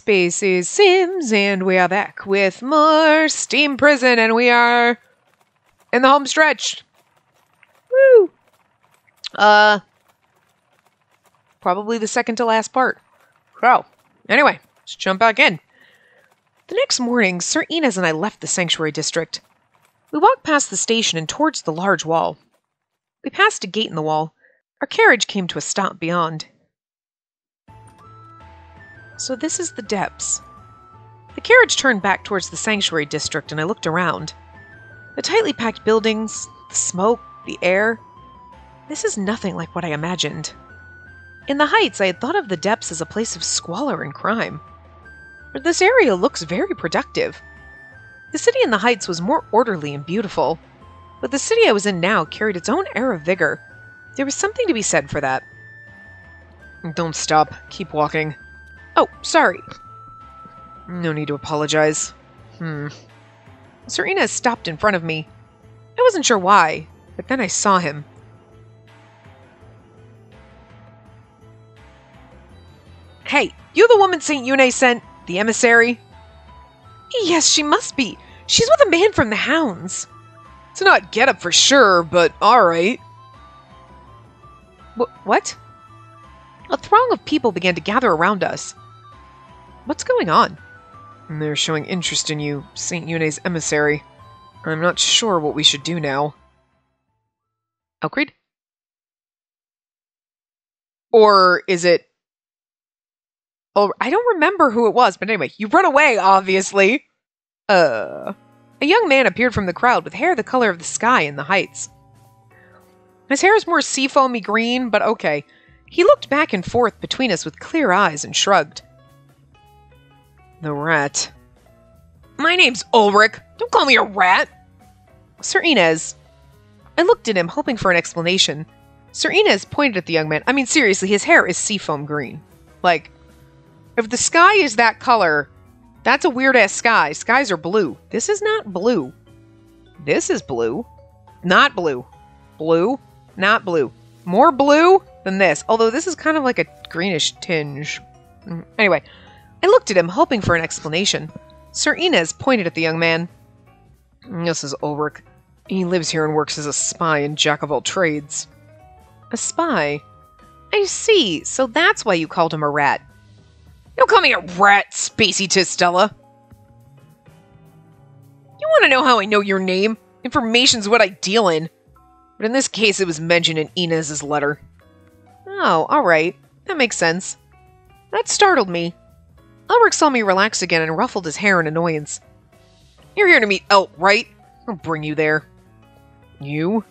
Spacey Sims, and we are back with more Steam Prison, and we are in the home stretch. Woo! Probably the second to last part. So, anyway, let's jump back in. The next morning, Sir Inez and I left the Sanctuary District. We walked past the station and towards the large wall. We passed a gate in the wall. Our carriage came to a stop beyond. So this is the depths. The carriage turned back towards the Sanctuary District and I looked around. The tightly packed buildings, the smoke, the air. This is nothing like what I imagined. In the Heights, I had thought of the depths as a place of squalor and crime. But this area looks very productive. The city in the Heights was more orderly and beautiful. But the city I was in now carried its own air of vigor. There was something to be said for that. Don't stop. Keep walking. Oh, sorry. No need to apologize. Sir Inez stopped in front of me. I wasn't sure why, but then I saw him. Hey, you the woman St. Yune sent? The emissary? Yes, she must be. She's with a man from the Hounds. It's not get-up for sure, but alright. What? A throng of people began to gather around us. What's going on? They're showing interest in you, St. Yune's emissary. I'm not sure what we should do now. Elcreed? Or is it... Oh, I don't remember who it was, but anyway, you run away, obviously. A young man appeared from the crowd with hair the color of the sky in the Heights. His hair is more seafoamy green, but okay. He looked back and forth between us with clear eyes and shrugged. The rat. My name's Ulrich. Don't call me a rat. Sir Inez. I looked at him, hoping for an explanation. Sir Inez pointed at the young man. I mean, seriously, his hair is seafoam green. Like, if the sky is that color, that's a weird-ass sky. Skies are blue. This is not blue. This is blue. Not blue. Blue. Not blue. More blue than this. Although this is kind of like a greenish tinge. Anyway, I looked at him, hoping for an explanation. Sir Inez pointed at the young man. This is Ulrich. He lives here and works as a spy and jack of all trades. A spy? I see. So that's why you called him a rat. Don't call me a rat, Spacey Tistella. You want to know how I know your name? Information's what I deal in. But in this case, it was mentioned in Inez's letter. Oh, alright. That makes sense. That startled me. Ulrich saw me relax again and ruffled his hair in annoyance. You're here to meet Elt, right? I'll bring you there. You?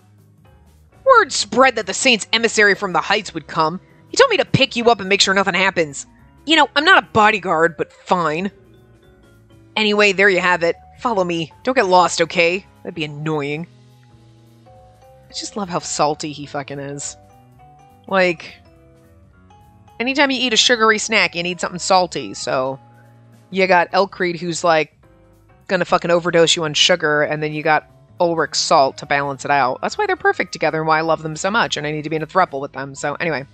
Word spread that the Saint's emissary from the Heights would come. He told me to pick you up and make sure nothing happens. You know, I'm not a bodyguard, but fine. Anyway, there you have it. Follow me. Don't get lost, okay? That'd be annoying. I just love how salty he fucking is. Like, anytime you eat a sugary snack, you need something salty, so... You got Elcreed, who's like, gonna fucking overdose you on sugar, and then you got Ulrich's salt to balance it out. That's why they're perfect together and why I love them so much, and I need to be in a throuple with them, so anyway.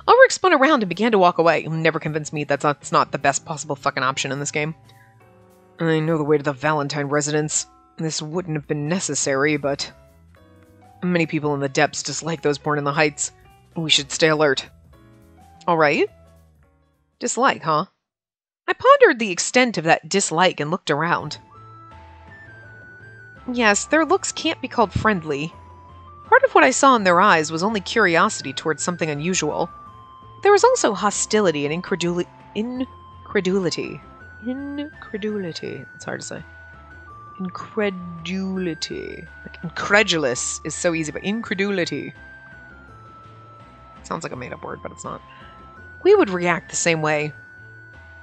Ulrich spun around and began to walk away. He'll never convince me that's not the best possible fucking option in this game. I know the way to the Valentine residence. This wouldn't have been necessary, but... Many people in the depths dislike those born in the Heights. We should stay alert. Alright. Dislike, huh? I pondered the extent of that dislike and looked around. Yes, their looks can't be called friendly. Part of what I saw in their eyes was only curiosity towards something unusual. There was also hostility and incredulity. Incredulity. It's hard to say. Incredulity. Like, incredulous is so easy, but incredulity. Sounds like a made-up word, but it's not. We would react the same way.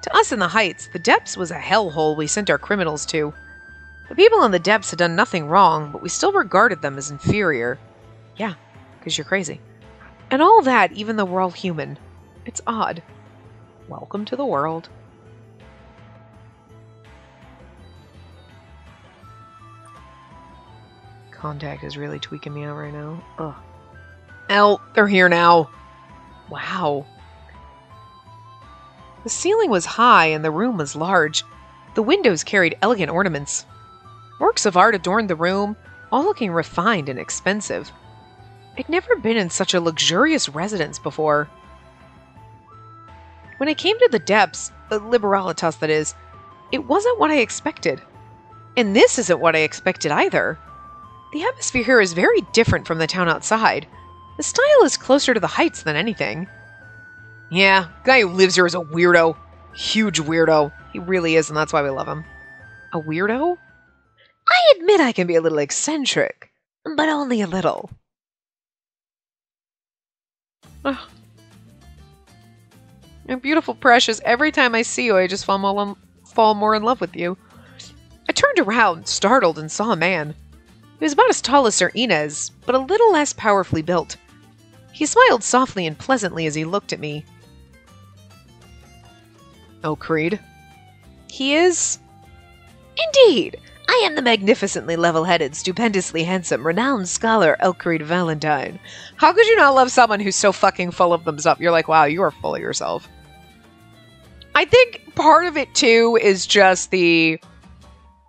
To us in the Heights, the depths was a hellhole we sent our criminals to. The people in the depths had done nothing wrong, but we still regarded them as inferior. Yeah, because you're crazy. And all that, even though we're all human. It's odd. Welcome to the world. Contact is really tweaking me out right now. Ugh. They're here now. Wow. The ceiling was high and the room was large. The windows carried elegant ornaments. Works of art adorned the room, all looking refined and expensive. I'd never been in such a luxurious residence before. When I came to the depths, Liberalitas that is, it wasn't what I expected. And this isn't what I expected either. The atmosphere here is very different from the town outside. The style is closer to the heights than anything. Yeah, the guy who lives here is a weirdo. Huge weirdo. He really is, and that's why we love him. A weirdo? I admit I can be a little eccentric, but only a little. Oh. You're beautiful, precious. Every time I see you, I just fall more in love with you. I turned around, startled, and saw a man. He was about as tall as Sir Inez, but a little less powerfully built. He smiled softly and pleasantly as he looked at me. Oh, Creed. He is? Indeed. I am the magnificently level-headed, stupendously handsome, renowned scholar Elcreed Valentine. How could you not love someone who's so fucking full of themselves? You're like, wow, you are full of yourself. I think part of it, too, is just the...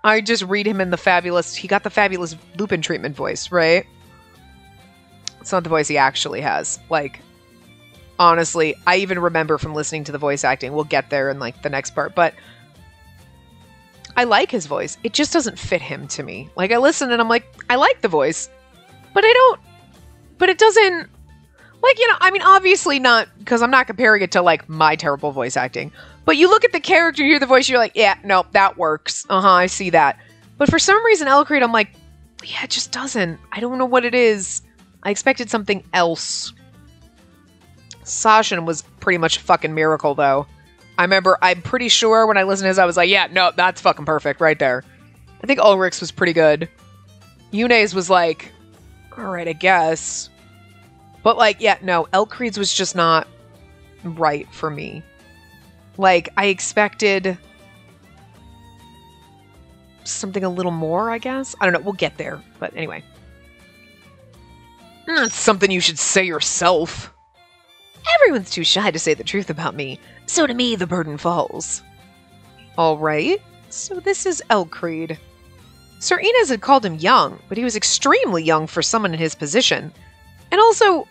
I just read him in the fabulous... He got the fabulous Lupin treatment voice, right? It's not the voice he actually has. Like, honestly, I even remember from listening to the voice acting. We'll get there in, like, the next part. But I like his voice. It just doesn't fit him to me. Like, I listen and I'm like, I like the voice. But I don't... But it doesn't... Like, you know, I mean, obviously not... Because I'm not comparing it to, like, my terrible voice acting. But you look at the character, you hear the voice, you're like, yeah, no, that works. I see that. But for some reason, Elcreed, I'm like, yeah, it just doesn't. I don't know what it is. I expected something else. Sashin was pretty much a fucking miracle, though. I'm pretty sure when I listened to his, I was like, yeah, no, that's fucking perfect right there. I think Ulrich's was pretty good. Yune's was like, alright, I guess. But like, yeah, no, Elcreed's was just not right for me. Like, I expected something a little more, I guess? I don't know, we'll get there. But anyway. That's something you should say yourself. Everyone's too shy to say the truth about me, so to me the burden falls. Alright, so this is Elcreed. Sir Inez had called him young, but he was extremely young for someone in his position. And also,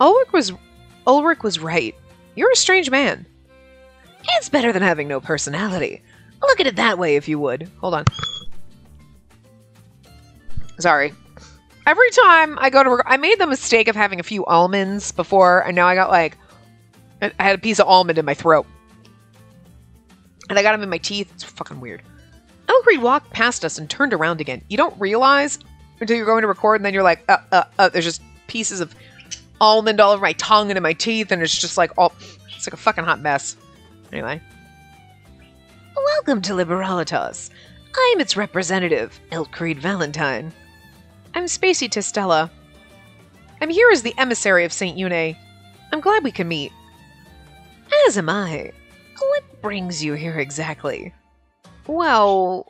Ulrich was right. You're a strange man. It's better than having no personality. Look at it that way, if you would. Hold on. Sorry. Every time I go to... I made the mistake of having a few almonds before, and now I got, like... I had a piece of almond in my throat. And I got them in my teeth. It's fucking weird. Elcreed walked past us and turned around again. You don't realize until you're going to record, and then you're like, there's just pieces of almond all over my tongue and in my teeth, and it's just like all... It's like a fucking hot mess. Anyway. Welcome to Liberalitas. I'm its representative, Elcreed Valentine. I'm Spacey Testella. I'm here as the emissary of St. Yune. I'm glad we can meet. As am I. What brings you here exactly? Well...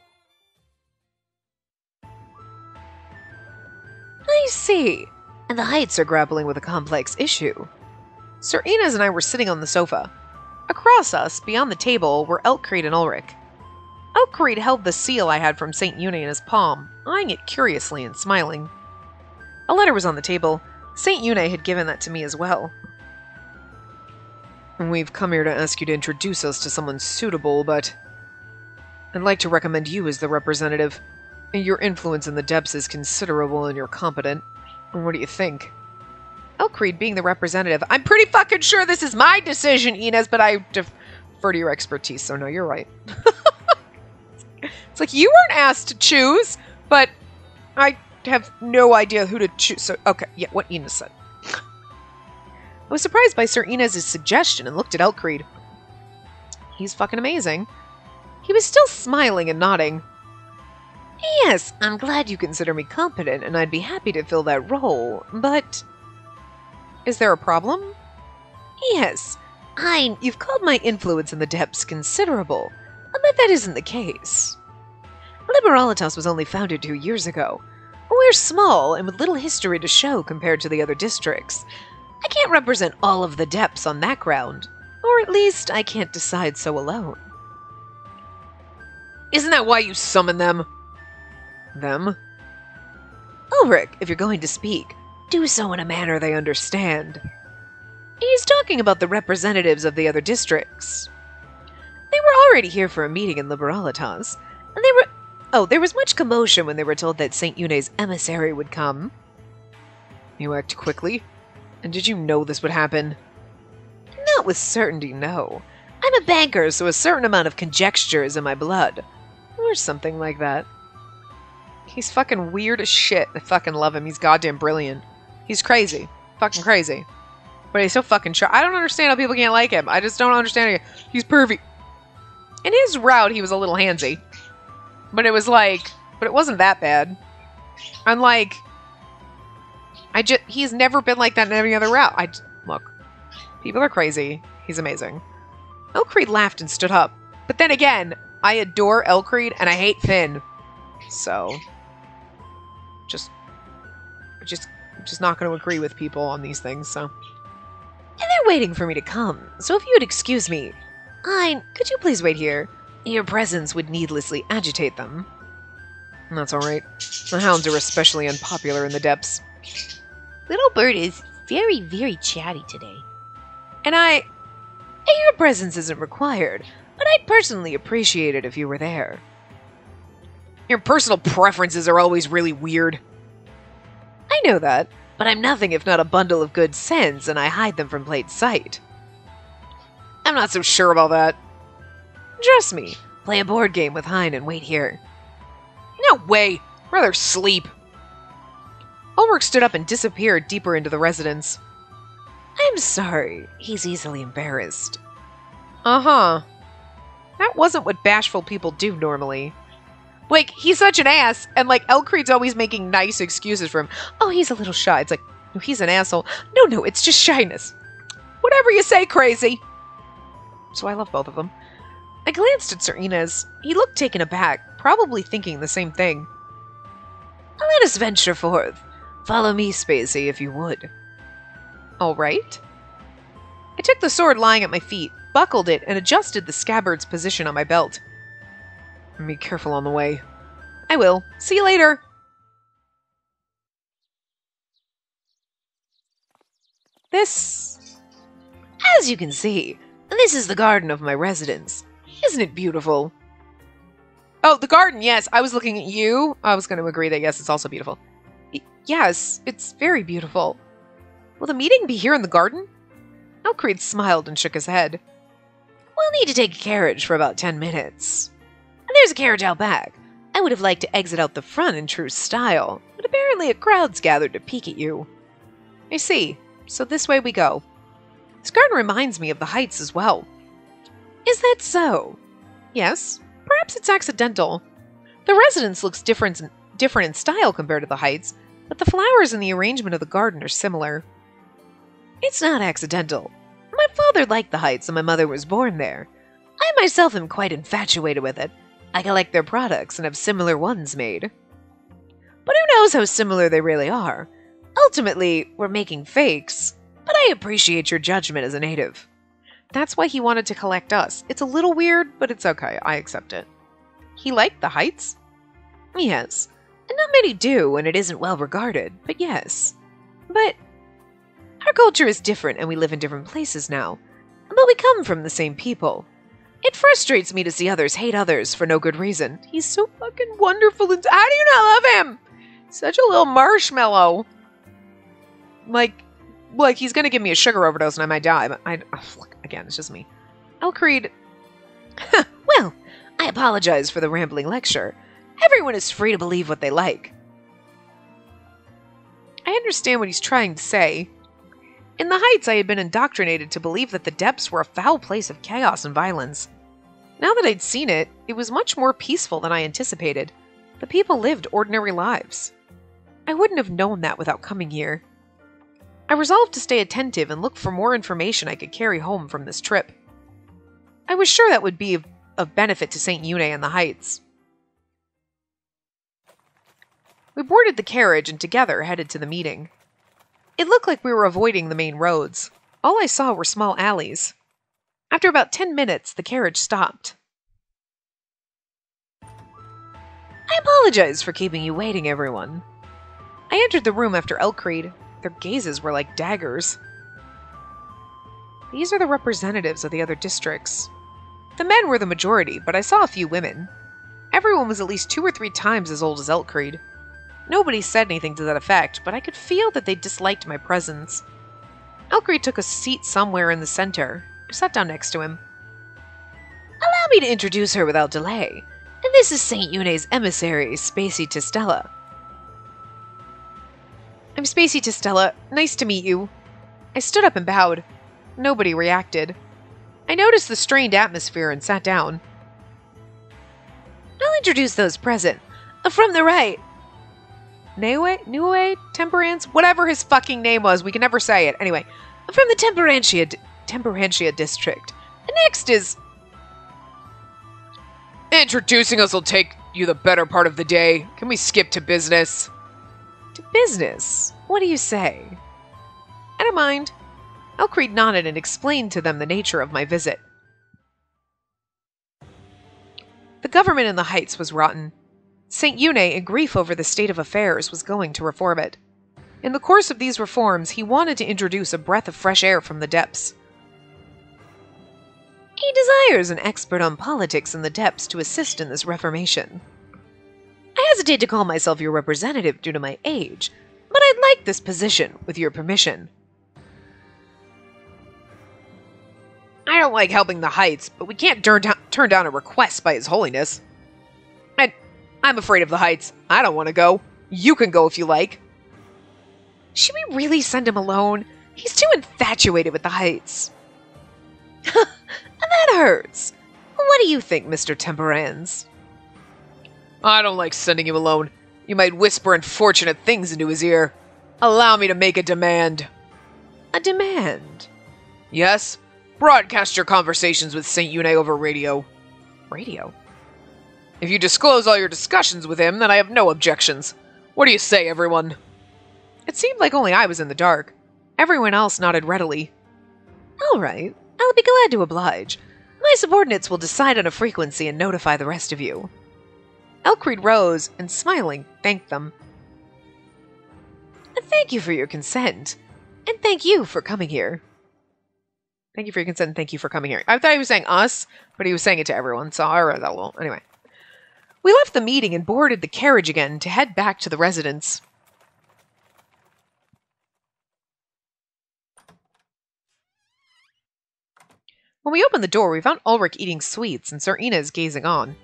I see. And the Heights are grappling with a complex issue. Sir Inez and I were sitting on the sofa. Across us, beyond the table, were Elcreed and Ulrich. Elcreed held the seal I had from St. Yune in his palm, eyeing it curiously and smiling. A letter was on the table. St. Yune had given that to me as well. We've come here to ask you to introduce us to someone suitable, but... I'd like to recommend you as the representative. Your influence in the depths is considerable and you're competent. What do you think? Elcreed being the representative. I'm pretty fucking sure this is my decision, Inez, but I defer to your expertise, so no, you're right. It's like, you weren't asked to choose, but I have no idea who to choose. So, okay, yeah, what Inez said. I was surprised by Sir Inez's suggestion and looked at Elcreed. He's fucking amazing. He was still smiling and nodding. Yes, I'm glad you consider me competent, and I'd be happy to fill that role, but... Is there a problem? Yes. You've called my influence in the depths considerable, but that isn't the case. Liberalitas was only founded 2 years ago. We're small and with little history to show compared to the other districts. I can't represent all of the depths on that ground. Or at least I can't decide so alone. Isn't that why you summon them? Them? Ulrich, if you're going to speak, do so in a manner they understand. He's talking about the representatives of the other districts. They were already here for a meeting in Liberalitas, and they were... Oh, there was much commotion when they were told that St. Eune's emissary would come. You act quickly? And did you know this would happen? Not with certainty, no. I'm a banker, so a certain amount of conjecture is in my blood. Or something like that. He's fucking weird as shit. I fucking love him. He's goddamn brilliant. He's crazy. Fucking crazy. But he's so fucking sharp. I don't understand how people can't like him. I just don't understand it. He's perfect. In his route, he was a little handsy. But it was like... But it wasn't that bad. Unlike... He's never been like that in any other route. Look. People are crazy. He's amazing. Elcreed laughed and stood up. But then again, I adore Elcreed and I hate Finn. So... Just not going to agree with people on these things, so... And they're waiting for me to come, so if you would excuse me... Hein, could you please wait here? Your presence would needlessly agitate them. That's alright. The hounds are especially unpopular in the depths. Little Bird is very, very chatty today. And your presence isn't required, but I'd personally appreciate it if you were there. Your personal preferences are always really weird. I know that, but I'm nothing if not a bundle of good sense, and I hide them from plain sight. I'm not so sure about that. Trust me, play a board game with Hein and wait here. No way! I'd rather sleep. Ulrich stood up and disappeared deeper into the residence. I'm sorry, he's easily embarrassed. Uh-huh. That wasn't what bashful people do normally. Like, he's such an ass, and like, Elcreed's always making nice excuses for him. Oh, he's a little shy. It's like, no, he's an asshole. No, it's just shyness. Whatever you say, crazy. So I love both of them. I glanced at Sir Inez. He looked taken aback, probably thinking the same thing. Let us venture forth. Follow me, Spacey, if you would. All right. I took the sword lying at my feet, buckled it, and adjusted the scabbard's position on my belt. Be careful on the way. I will. See you later. As you can see, this is the garden of my residence. Isn't it beautiful? Oh, the garden, yes. I was looking at you. I was going to agree that yes, it's also beautiful. Yes, it's very beautiful. Will the meeting be here in the garden? Elcreed smiled and shook his head. We'll need to take a carriage for about 10 minutes. And there's a carriage out back. I would have liked to exit out the front in true style, but apparently a crowd's gathered to peek at you. I see. So this way we go. This garden reminds me of the Heights as well. Is that so? Yes. Perhaps it's accidental. The residence looks different in style compared to the Heights, but the flowers and the arrangement of the garden are similar. It's not accidental. My father liked the Heights and my mother was born there. I myself am quite infatuated with it. I collect their products and have similar ones made. But who knows how similar they really are? Ultimately, we're making fakes, but I appreciate your judgment as a native. That's why he wanted to collect us. It's a little weird, but it's okay. I accept it. He liked the Heights? Yes. And not many do, and it isn't well regarded, but yes. But our culture is different, and we live in different places now. But we come from the same people. It frustrates me to see others hate others for no good reason. He's so fucking wonderful, and how do you not love him? Such a little marshmallow. Like he's gonna give me a sugar overdose and I might die, but again, it's just me. Elcreed. Well, I apologize for the rambling lecture. Everyone is free to believe what they like. I understand what he's trying to say. In the Heights, I had been indoctrinated to believe that the depths were a foul place of chaos and violence. Now that I'd seen it, it was much more peaceful than I anticipated. The people lived ordinary lives. I wouldn't have known that without coming here. I resolved to stay attentive and look for more information I could carry home from this trip. I was sure that would be of benefit to St. Euene and the Heights. We boarded the carriage and together headed to the meeting. It looked like we were avoiding the main roads. All I saw were small alleys. After about 10 minutes, the carriage stopped. I apologize for keeping you waiting, everyone. I entered the room after Elkreed. Their gazes were like daggers. These are the representatives of the other districts. The men were the majority, but I saw a few women. Everyone was at least 2 or 3 times as old as Elkreed. Nobody said anything to that effect, but I could feel that they disliked my presence. Elkreed took a seat somewhere in the center. I sat down next to him. Allow me to introduce her without delay. This is St. Eune's emissary, Spacey Testella. I'm Spacey Testella. Nice to meet you. I stood up and bowed. Nobody reacted. I noticed the strained atmosphere and sat down. I'll introduce those present. From the right. Niue? Temperance? Whatever his fucking name was, we can never say it. Anyway, from the Temperantia district. Next is... Introducing us will take you the better part of the day. Can we skip to business? To business? What do you say? I don't mind. Elkreed nodded and explained to them the nature of my visit. The government in the Heights was rotten. St. Eune, in grief over the state of affairs, was going to reform it. In the course of these reforms, he wanted to introduce a breath of fresh air from the depths. He desires an expert on politics in the depths to assist in this reformation. I hesitate to call myself your representative due to my age, but I'd like this position, with your permission. I don't like helping the Heights, but we can't turn down a request by His Holiness. I'm afraid of the Heights. I don't want to go. You can go if you like. Should we really send him alone? He's too infatuated with the Heights. That hurts. What do you think, Mr. Temperance? I don't like sending you alone. You might whisper unfortunate things into his ear. Allow me to make a demand. A demand? Yes. Broadcast your conversations with St. Eune over radio. Radio? If you disclose all your discussions with him, then I have no objections. What do you say, everyone? It seemed like only I was in the dark. Everyone else nodded readily. All right. I'll be glad to oblige. My subordinates will decide on a frequency and notify the rest of you. Elkreed rose and, smiling, thanked them. Thank you for your consent. And thank you for coming here. Thank you for your consent and thank you for coming here. I thought he was saying us, but he was saying it to everyone, so I read that little. Anyway. We left the meeting and boarded the carriage again to head back to the residence. When we opened the door, we found Ulrich eating sweets and Sir Inez gazing on.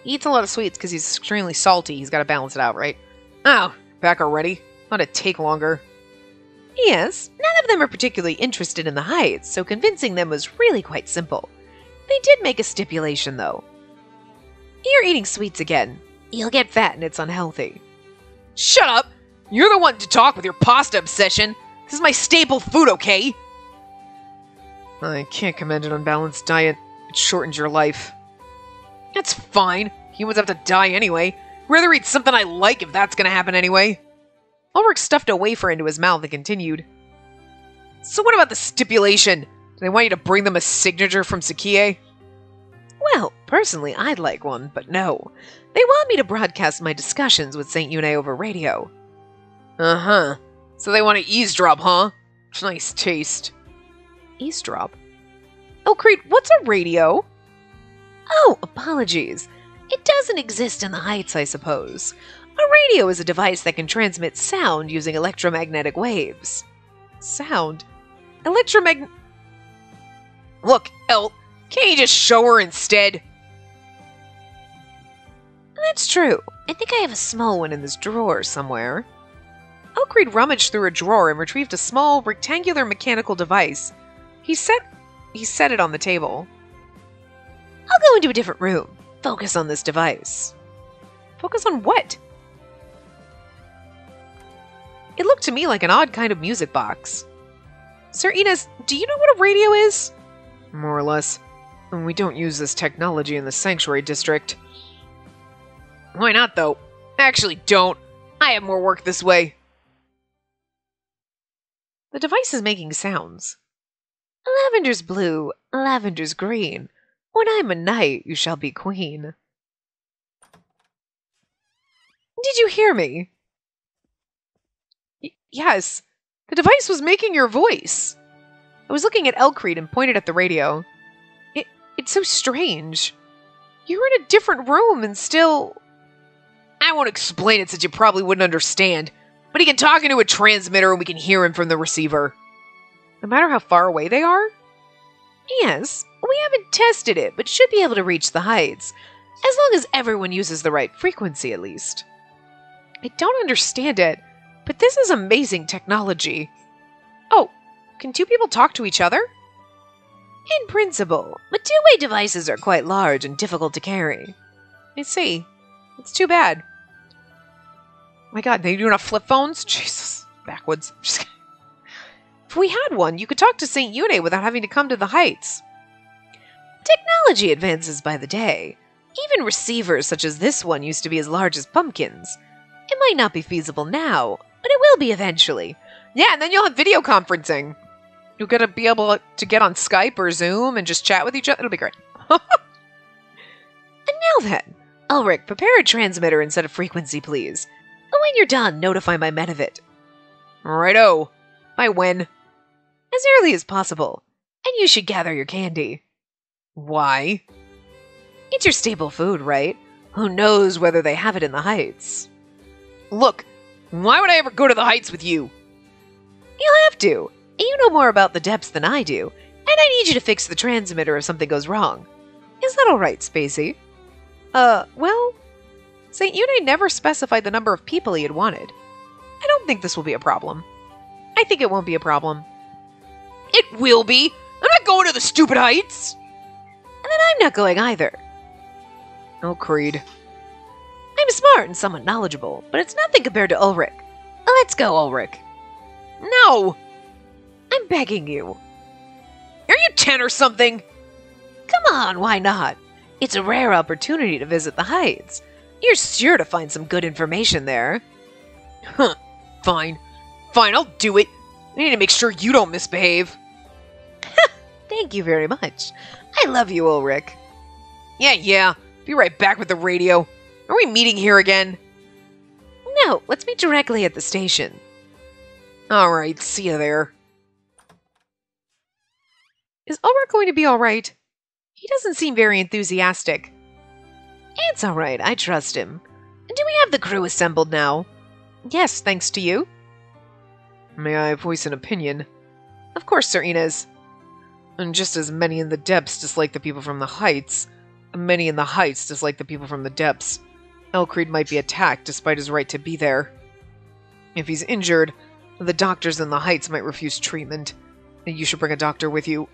He eats a lot of sweets because he's extremely salty. He's got to balance it out, right? Oh, back already? Thought it'd take longer. Yes, none of them are particularly interested in the Heights, so convincing them was really quite simple. They did make a stipulation, though. You're eating sweets again. You'll get fat and it's unhealthy. Shut up! You're the one to talk with your pasta obsession. This is my staple food, okay? I can't commend an unbalanced diet. It shortens your life. That's fine. Humans have to die anyway. I'd rather eat something I like if that's gonna happen anyway. Ulrich stuffed a wafer into his mouth and continued. So what about the stipulation? Do they want you to bring them a signature from Sakie? Well, personally, I'd like one, but no. They want me to broadcast my discussions with St. Eune over radio. Uh-huh. So they want to eavesdrop, huh? Nice taste. Eavesdrop? Oh, Creed, what's a radio? Oh, apologies. It doesn't exist in the Heights, I suppose. A radio is a device that can transmit sound using electromagnetic waves. Sound? Look, El, can't you just show her instead? That's true. I think I have a small one in this drawer somewhere. Elkreed rummaged through a drawer and retrieved a small, rectangular mechanical device. He set it on the table. I'll go into a different room. Focus on this device. Focus on what? It looked to me like an odd kind of music box. Sir Inez, do you know what a radio is? More or less. And we don't use this technology in the Sanctuary District. Why not, though? Actually, don't. I have more work this way. The device is making sounds. Lavender's blue, lavender's green. When I'm a knight, you shall be queen. Did you hear me? Yes. The device was making your voice. I was looking at Elcreed and pointed at the radio. It's so strange. You're in a different room and still... I won't explain it since you probably wouldn't understand, but he can talk into a transmitter and we can hear him from the receiver. No matter how far away they are? Yes, we haven't tested it, but should be able to reach the heights, as long as everyone uses the right frequency at least. I don't understand it, but this is amazing technology. Oh, can two people talk to each other? In principle, but two-way devices are quite large and difficult to carry. I see. It's too bad. My god, they do not flip phones? Jesus. Backwoods. Just kidding. If we had one, you could talk to St. Une without having to come to the heights. Technology advances by the day. Even receivers such as this one used to be as large as pumpkins. It might not be feasible now, but it will be eventually. Yeah, and then you'll have video conferencing. You're going to be able to get on Skype or Zoom and just chat with each other. It'll be great. And now then, Ulrich, prepare a transmitter and set a frequency, please. And when you're done, notify my men of it. Righto. By when? As early as possible. And you should gather your candy. Why? It's your staple food, right? Who knows whether they have it in the heights? Look, why would I ever go to the heights with you? You'll have to. You know more about the depths than I do, and I need you to fix the transmitter if something goes wrong. Is that all right, Spacey? Well, St. Une never specified the number of people he had wanted. I don't think this will be a problem. I think it won't be a problem. It will be! I'm not going to the stupid heights! And then I'm not going either. Oh, Creed. I'm smart and somewhat knowledgeable, but it's nothing compared to Ulrich. Let's go, Ulrich. No! I'm begging you. Are you 10 or something? Come on, why not? It's a rare opportunity to visit the heights. You're sure to find some good information there. Huh. Fine. Fine, I'll do it. I need to make sure you don't misbehave. Thank you very much. I love you, Ulrich. Yeah. Be right back with the radio. Are we meeting here again? No, let's meet directly at the station. Alright, see you there. Is Ulrich going to be alright? He doesn't seem very enthusiastic. It's alright, I trust him. Do we have the crew assembled now? Yes, thanks to you. May I voice an opinion? Of course, Sir Inez. And just as many in the depths dislike the people from the heights, many in the heights dislike the people from the depths. Elcreed might be attacked despite his right to be there. If he's injured, the doctors in the heights might refuse treatment. You should bring a doctor with you.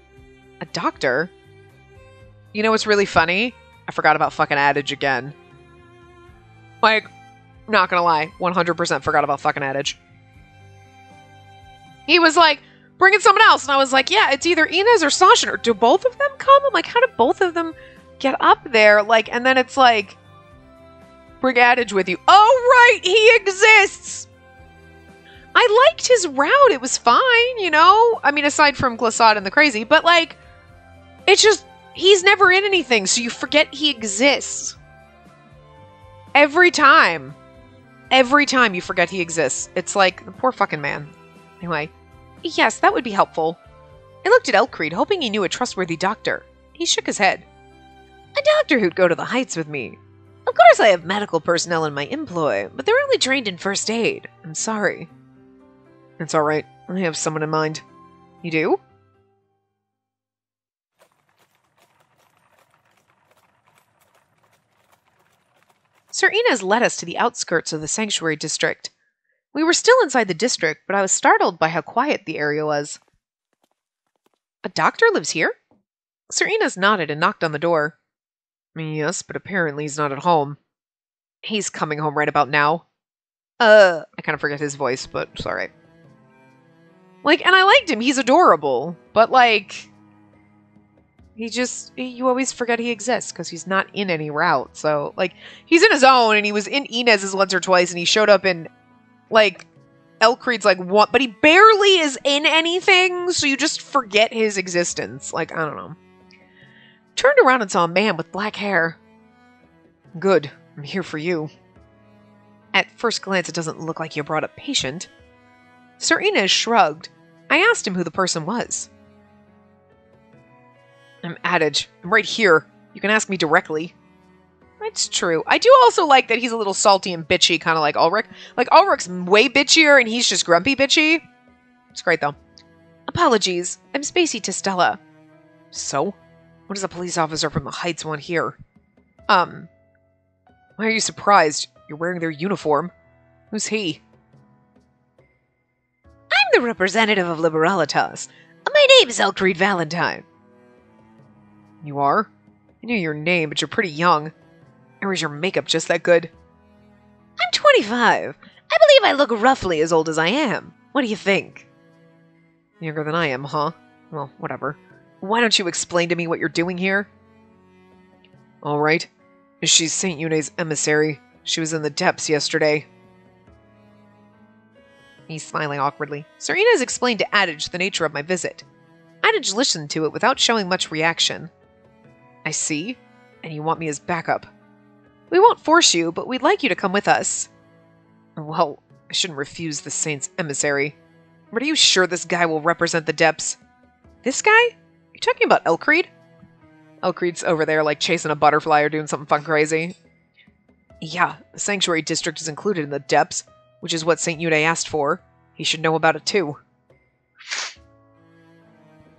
A doctor? You know what's really funny? I forgot about fucking Adage again. Like, not gonna lie, 100% forgot about fucking Adage. He was like, bring in someone else. And I was like, yeah, it's either Inez or Sasha. Or do both of them come? I'm like, how did both of them get up there? Like, and then it's like, bring Adage with you. Oh, right, he exists! I liked his route. It was fine, you know? I mean, aside from Glissade and the Crazy. But, like, it's just, he's never in anything, so you forget he exists. Every time you forget he exists. It's like, the poor fucking man. Anyway, yes, that would be helpful. I looked at Elcreed, hoping he knew a trustworthy doctor. He shook his head. A doctor who'd go to the heights with me. Of course I have medical personnel in my employ, but they're only trained in first aid. I'm sorry. It's alright. I have someone in mind. You do? Sir Inez led us to the outskirts of the sanctuary district. We were still inside the district, but I was startled by how quiet the area was. A doctor lives here? Sir Inez nodded and knocked on the door. Yes, but apparently he's not at home. He's coming home right about now. I kind of forget his voice, but it's alright. Like, and I liked him, he's adorable, but like, you always forget he exists, because he's not in any route, so, like, he's in his own, and he was in Inez's once or twice, and he showed up in, like, Elcreed's like, what? But he barely is in anything, so you just forget his existence. Like, I don't know. Turned around and saw a man with black hair. Good. I'm here for you. At first glance, it doesn't look like you brought a patient. Sir Inez shrugged. I asked him who the person was. I'm Adage. I'm right here. You can ask me directly. That's true. I do also like that he's a little salty and bitchy, kind of like Ulrich. Like, Ulrich's way bitchier, and he's just grumpy bitchy. It's great, though. Apologies. I'm Spacey to Stella. So? What does a police officer from the Heights want here? Why are you surprised? You're wearing their uniform. Who's he? I'm the representative of Liberalitas. My name is Elcreed Valentine. You are? I knew your name, but you're pretty young. Or is your makeup just that good? I'm 25. I believe I look roughly as old as I am. What do you think? Younger than I am, huh? Well, whatever. Why don't you explain to me what you're doing here? All right. She's St. Eune's emissary. She was in the depths yesterday. He's smiling awkwardly. Sir Inez explained to Adage the nature of my visit. Adage listened to it without showing much reaction. I see. And you want me as backup. We won't force you, but we'd like you to come with us. Well, I shouldn't refuse the Saint's emissary. But are you sure this guy will represent the depths? This guy? You talking about Elcreed? Elcreed's over there, like, chasing a butterfly or doing something fun crazy. Yeah, the Sanctuary District is included in the depths, which is what St. Eude asked for. He should know about it, too.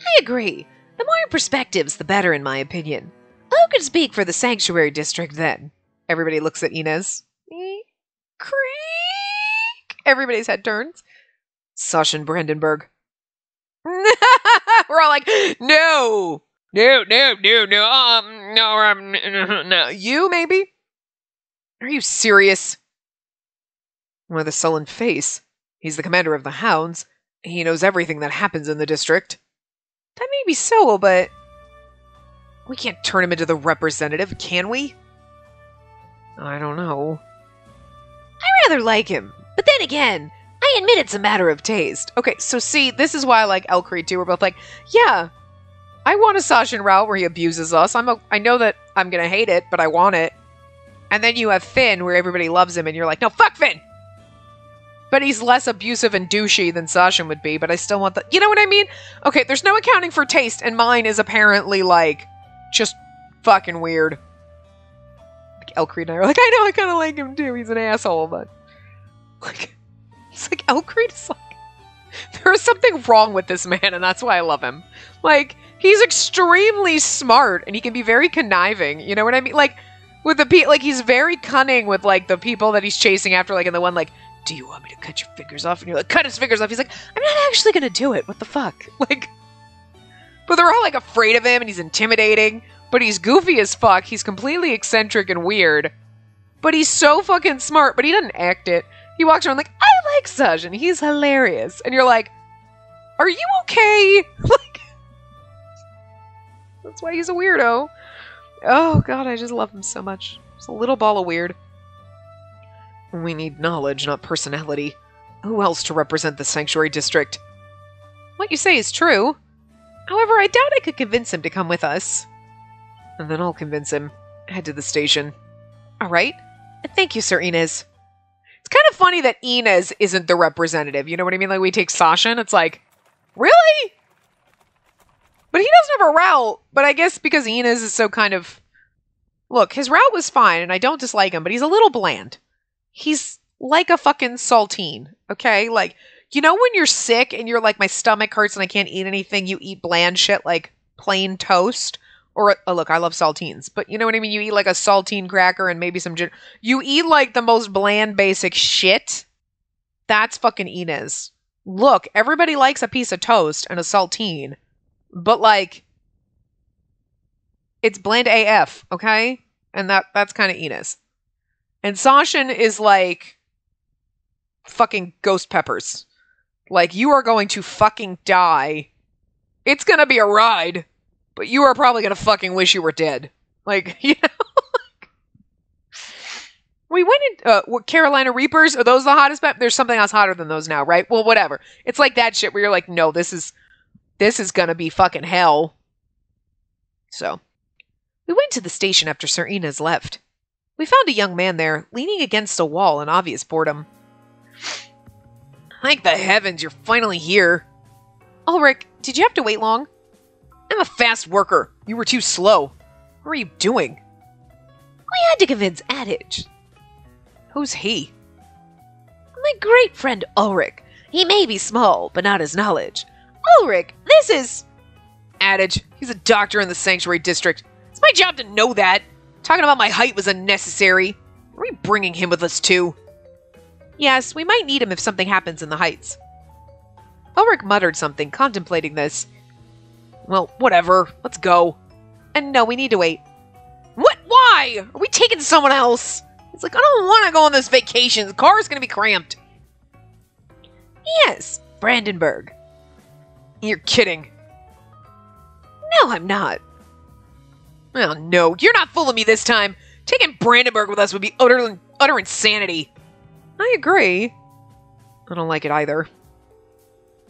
I agree. The more perspectives, the better, in my opinion. Who could speak for the Sanctuary District, then? Everybody looks at Inez. Creak! Everybody's head turns. Sasha Brandenburg. We're all like, no! No. No. You, maybe? Are you serious? With a sullen face. He's the commander of the Hounds. He knows everything that happens in the district. That may be so, but we can't turn him into the representative, can we? I don't know. I rather like him, but then again, I admit it's a matter of taste. Okay, so see, this is why I like Elcreed too. We're both like, yeah, I want a Sasha route where he abuses us. I know that I'm gonna hate it, but I want it. And then you have Finn, where everybody loves him, and you're like, no, fuck Finn! But he's less abusive and douchey than Sasha would be, but I still want the... You know what I mean? Okay, there's no accounting for taste, and mine is apparently, like, just fucking weird. Like, Elcreed and I are like, I know, I kind of like him too. He's an asshole, but... Like, it's like, Elcreed is like... There is something wrong with this man, and that's why I love him. Like, he's extremely smart, and he can be very conniving. You know what I mean? Like, with the like, he's very cunning with, like, the people that he's chasing after, like, in the one, like, do you want me to cut your fingers off? And you're like, cut his fingers off. He's like, I'm not actually gonna do it. What the fuck? Like, but they're all, like, afraid of him, and he's intimidating, but he's goofy as fuck. He's completely eccentric and weird, but he's so fucking smart, but he doesn't act it. He walks around like, I like Saj, and he's hilarious. And you're like, are you okay? Like, that's why he's a weirdo. Oh, God, I just love him so much. He's a little ball of weird. We need knowledge, not personality. Who else to represent the Sanctuary District? What you say is true. However, I doubt I could convince him to come with us. And then I'll convince him. Head to the station. All right. Thank you, Sir Inez. It's kind of funny that Inez isn't the representative. You know what I mean? Like, we take Sasha, and it's like, really? But he doesn't have a route. But I guess because Inez is so kind of... Look, his route was fine, and I don't dislike him, but he's a little bland. He's like a fucking saltine, okay? Like, you know when you're sick and you're like, my stomach hurts and I can't eat anything, you eat bland shit like plain toast? Or, oh, look, I love saltines, but you know what I mean? You eat like a saltine cracker and maybe some you eat like the most bland basic shit? That's fucking Inez. Look, everybody likes a piece of toast and a saltine, but like, it's bland AF, okay? And that's kind of Inez. And Sashin is like fucking ghost peppers. Like, you are going to fucking die. It's gonna be a ride, but you are probably gonna fucking wish you were dead. Like, you know? We went in, what, Carolina Reapers? Are those the hottest? There's something else hotter than those now, right? Well, whatever. It's like that shit where you're like, no, this is gonna be fucking hell. So, we went to the station after Sir Inez left. We found a young man there, leaning against a wall in obvious boredom. Thank the heavens, you're finally here. Ulrich, did you have to wait long? I'm a fast worker. You were too slow. What were you doing? We had to convince Adage. Who's he? My great friend Ulrich. He may be small, but not his knowledge. Ulrich, this is... Adage. He's a doctor in the Sanctuary District. It's my job to know that. Talking about my height was unnecessary. Are we bringing him with us too? Yes, we might need him if something happens in the Heights. Ulrich muttered something, contemplating this. Well, whatever. Let's go. And no, we need to wait. What? Why? Are we taking someone else? It's like, I don't want to go on this vacation. The car's going to be cramped. Yes, Brandenburg. You're kidding. No, I'm not. Oh, no. You're not fooling me this time. Taking Brandenburg with us would be utter insanity. I agree. I don't like it either.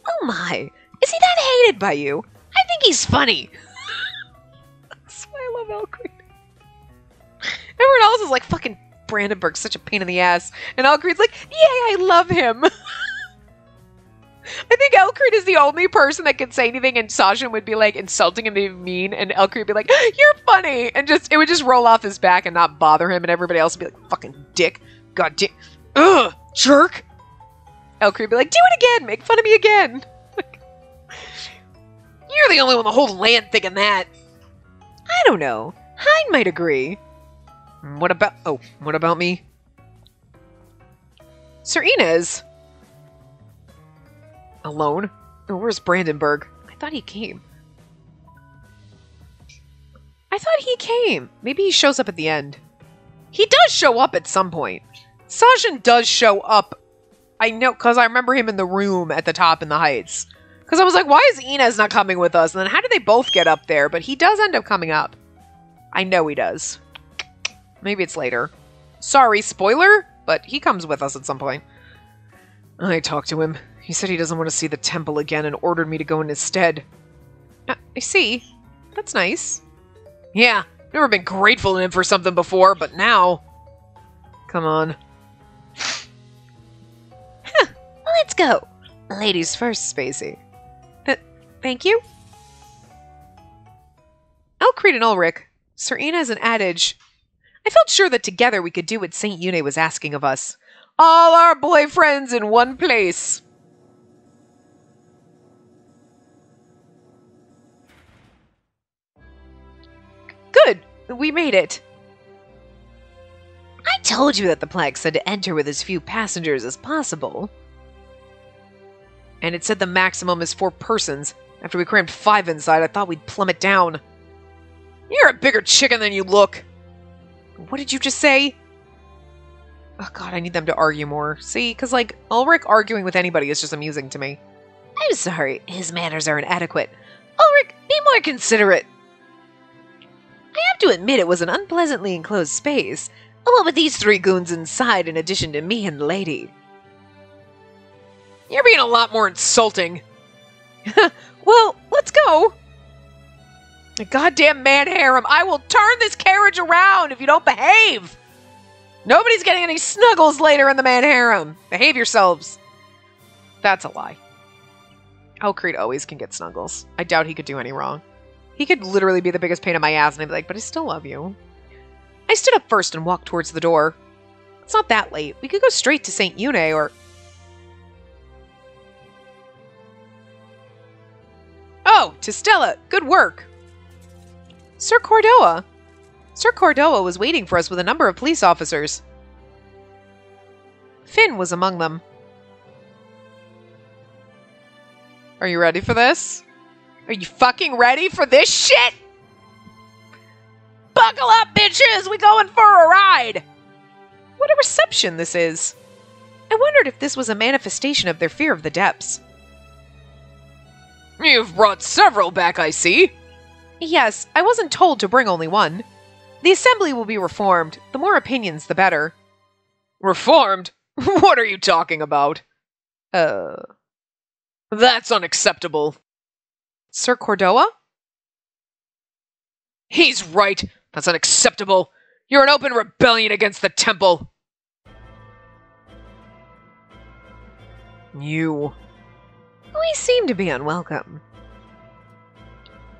Oh my. Is he that hated by you? I think he's funny. That's why I love Elcrete. Everyone else is like, fucking Brandenburg's such a pain in the ass. And Elcrete's like, yay, I love him. I think Elcrete is the only person that could say anything and Sasha would be like insulting him to be mean and Elcrete would be like, you're funny. And it would just roll off his back and not bother him and everybody else would be like, fucking dick. God damn. Ugh, jerk. Elcrete would be like, do it again. Make fun of me again. You're the only one in the whole land thinking that. I don't know. Hein might agree. What about me? Sir Inez. Alone? Oh, where's Brandenburg? I thought he came. Maybe he shows up at the end. He does show up at some point. Sajin does show up. I know, because I remember him in the room at the top in the Heights. Because I was like, why is Inez not coming with us? And then how did they both get up there? But he does end up coming up. I know he does. Maybe it's later. Sorry, spoiler, but he comes with us at some point. I talked to him. He said he doesn't want to see the temple again and ordered me to go in his stead. I see. That's nice. Yeah, never been grateful to him for something before, but now... Come on. Let's go. Ladies first, Spacey. Thank you? Elcrete and Ulrich, Sir Inez and Adage. I felt sure that together we could do what Saint Une was asking of us. All our boyfriends in one place. Good. We made it. I told you that the plaque said to enter with as few passengers as possible. And it said the maximum is 4 persons. After we crammed 5 inside, I thought we'd plummet down. You're a bigger chicken than you look. What did you just say? Oh god, I need them to argue more. See, because like, Ulrich arguing with anybody is just amusing to me. I'm sorry, his manners are inadequate. Ulrich, be more considerate. I have to admit it was an unpleasantly enclosed space. What with these 3 goons inside in addition to me and the lady. You're being a lot more insulting. Well, let's go. A goddamn man harem. I will turn this carriage around if you don't behave. Nobody's getting any snuggles later in the man harem. Behave yourselves. That's a lie. Elcrete always can get snuggles. I doubt he could do any wrong. He could literally be the biggest pain in my ass and I'd be like, but I still love you. I stood up first and walked towards the door. It's not that late. We could go straight to St. Une or... Oh, to Stella. Good work. Sir Cordoa. Sir Cordoa was waiting for us with a number of police officers. Finn was among them. Are you ready for this? Are you fucking ready for this shit? Buckle up, bitches! We going for a ride! What a reception this is. I wondered if this was a manifestation of their fear of the depths. You've brought several back, I see. Yes, I wasn't told to bring only one. The assembly will be reformed. The more opinions, the better. Reformed? What are you talking about? That's unacceptable. Sir Cordoa? He's right. That's unacceptable. You're an open rebellion against the temple. You. We seem to be unwelcome.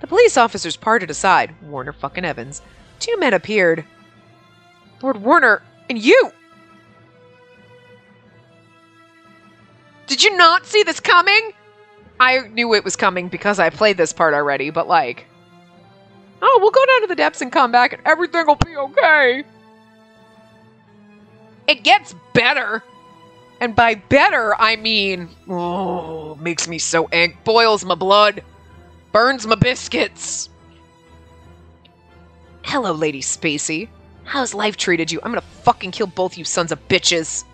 The police officers parted aside. Warner fucking Evans. Two men appeared. Lord Warner, and you! Did you not see this coming? I knew it was coming because I played this part already, but like... Oh, we'll go down to the depths and come back and everything will be okay. It gets better. And by better, I mean... Oh, makes me so angry. Boils my blood. Burns my biscuits. Hello, Lady Spacey. How's life treated you? I'm gonna fucking kill both you sons of bitches.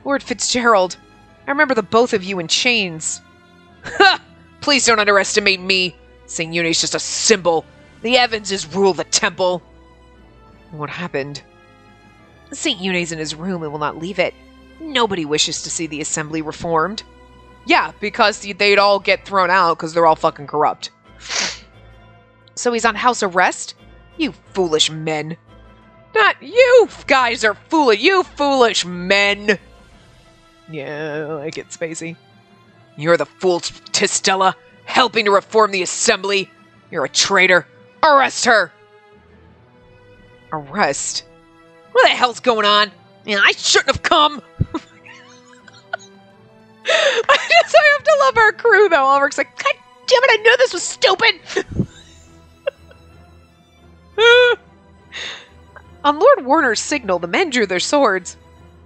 Lord Fitzgerald. I remember the both of you in chains. Ha! Please don't underestimate me. St. Euna's just a symbol. The Evanses rule the temple. What happened? St. Euna's in his room and will not leave it. Nobody wishes to see the assembly reformed. Yeah, because they'd all get thrown out because they're all fucking corrupt. So he's on house arrest? You foolish men. Not you guys are foolish. You foolish men. Yeah, I like it, Spacey. You're the fool, Tistella, helping to reform the assembly. You're a traitor. Arrest her. Arrest? What the hell's going on? Yeah, I shouldn't have come. I have to love our crew, though. Ulrich's like, God damn it, I knew this was stupid. On Lord Warner's signal, the men drew their swords.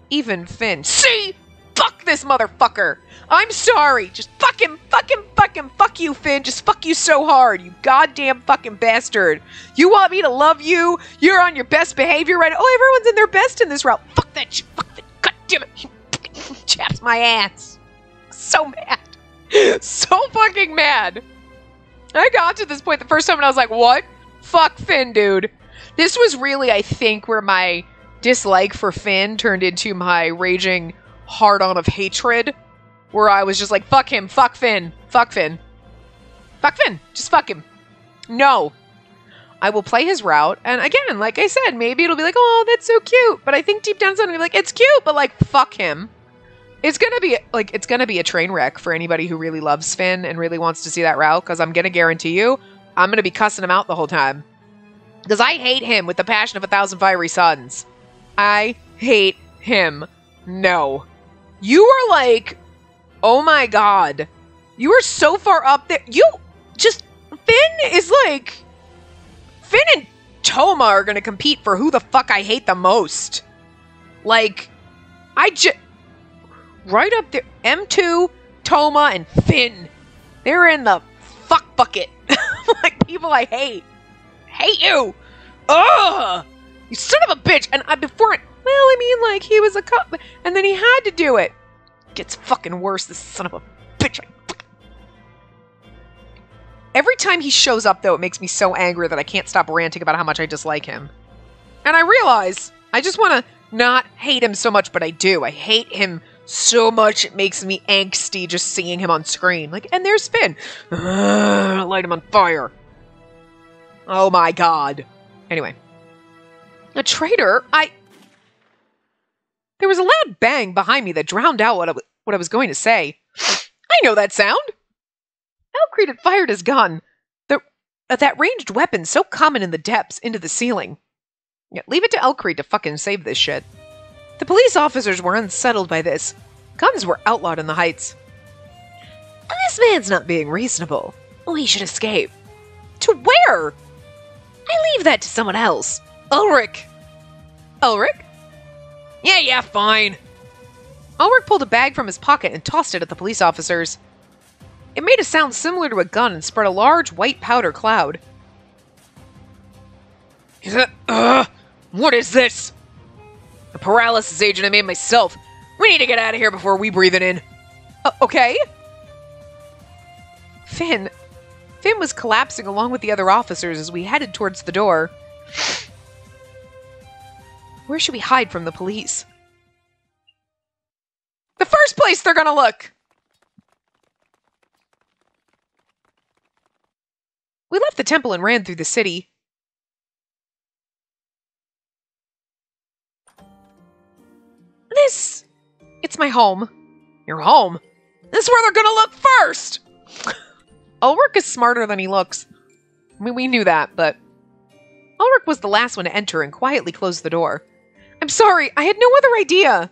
Even Finn. See? Fuck this motherfucker. I'm sorry. Just fuck him, fuck you, Finn. Just fuck you so hard, you goddamn fucking bastard. You want me to love you? You're on your best behavior right now. Oh, everyone's in their best in this route. Fuck that shit. Fuck that. God damn it. He chaps my ass. So mad. So fucking mad. I got to this point the first time and I was like, what? Fuck Finn, dude. This was really, I think, where my dislike for Finn turned into my raging hard-on of hatred. Where I was just like, fuck him, fuck Finn, fuck Finn. Fuck Finn, just fuck him. No. I will play his route, and again, like I said, maybe it'll be like, oh, that's so cute. But I think deep down inside, I'm gonna be like, it's cute, but like, fuck him. It's gonna be a train wreck for anybody who really loves Finn and really wants to see that route, because I'm gonna guarantee you, I'm gonna be cussing him out the whole time. Because I hate him with the passion of 1,000 fiery suns. I hate him. No. You are like, oh my god. You are so far up there. Finn is like, Finn and Toma are gonna compete for who the fuck I hate the most. Like, right up there. M2, Toma, and Finn. They're in the fuck bucket. Like, people I hate. Hate you! Ugh! You son of a bitch! And he was a cop, and then he had to do it. Gets fucking worse, this son of a bitch. Every time he shows up, though, it makes me so angry that I can't stop ranting about how much I dislike him. And I realize, I just want to not hate him so much, but I do. I hate him so much, it makes me angsty just seeing him on screen. Like, and there's Finn. Light him on fire. Oh my god. Anyway. A traitor? There was a loud bang behind me that drowned out what I was going to say. I know that sound! Elcreed had fired his gun. That ranged weapon so common in the depths into the ceiling. Yeah, leave it to Elcreed to fucking save this shit. The police officers were unsettled by this. Guns were outlawed in the Heights. This man's not being reasonable. We should escape. To where? I leave that to someone else. Ulrich! Ulrich? Yeah, fine. Ulrich pulled a bag from his pocket and tossed it at the police officers. It made a sound similar to a gun and spread a large white powder cloud. What is this? A paralysis agent I made myself. We need to get out of here before we breathe it in. Okay. Finn was collapsing along with the other officers as we headed towards the door. Where should we hide from the police? The first place they're gonna look! We left the temple and ran through the city. It's my home. Your home? This is where they're gonna look first! Ulrich is smarter than he looks. I mean, we knew that, but... Ulrich was the last one to enter and quietly closed the door. I'm sorry, I had no other idea.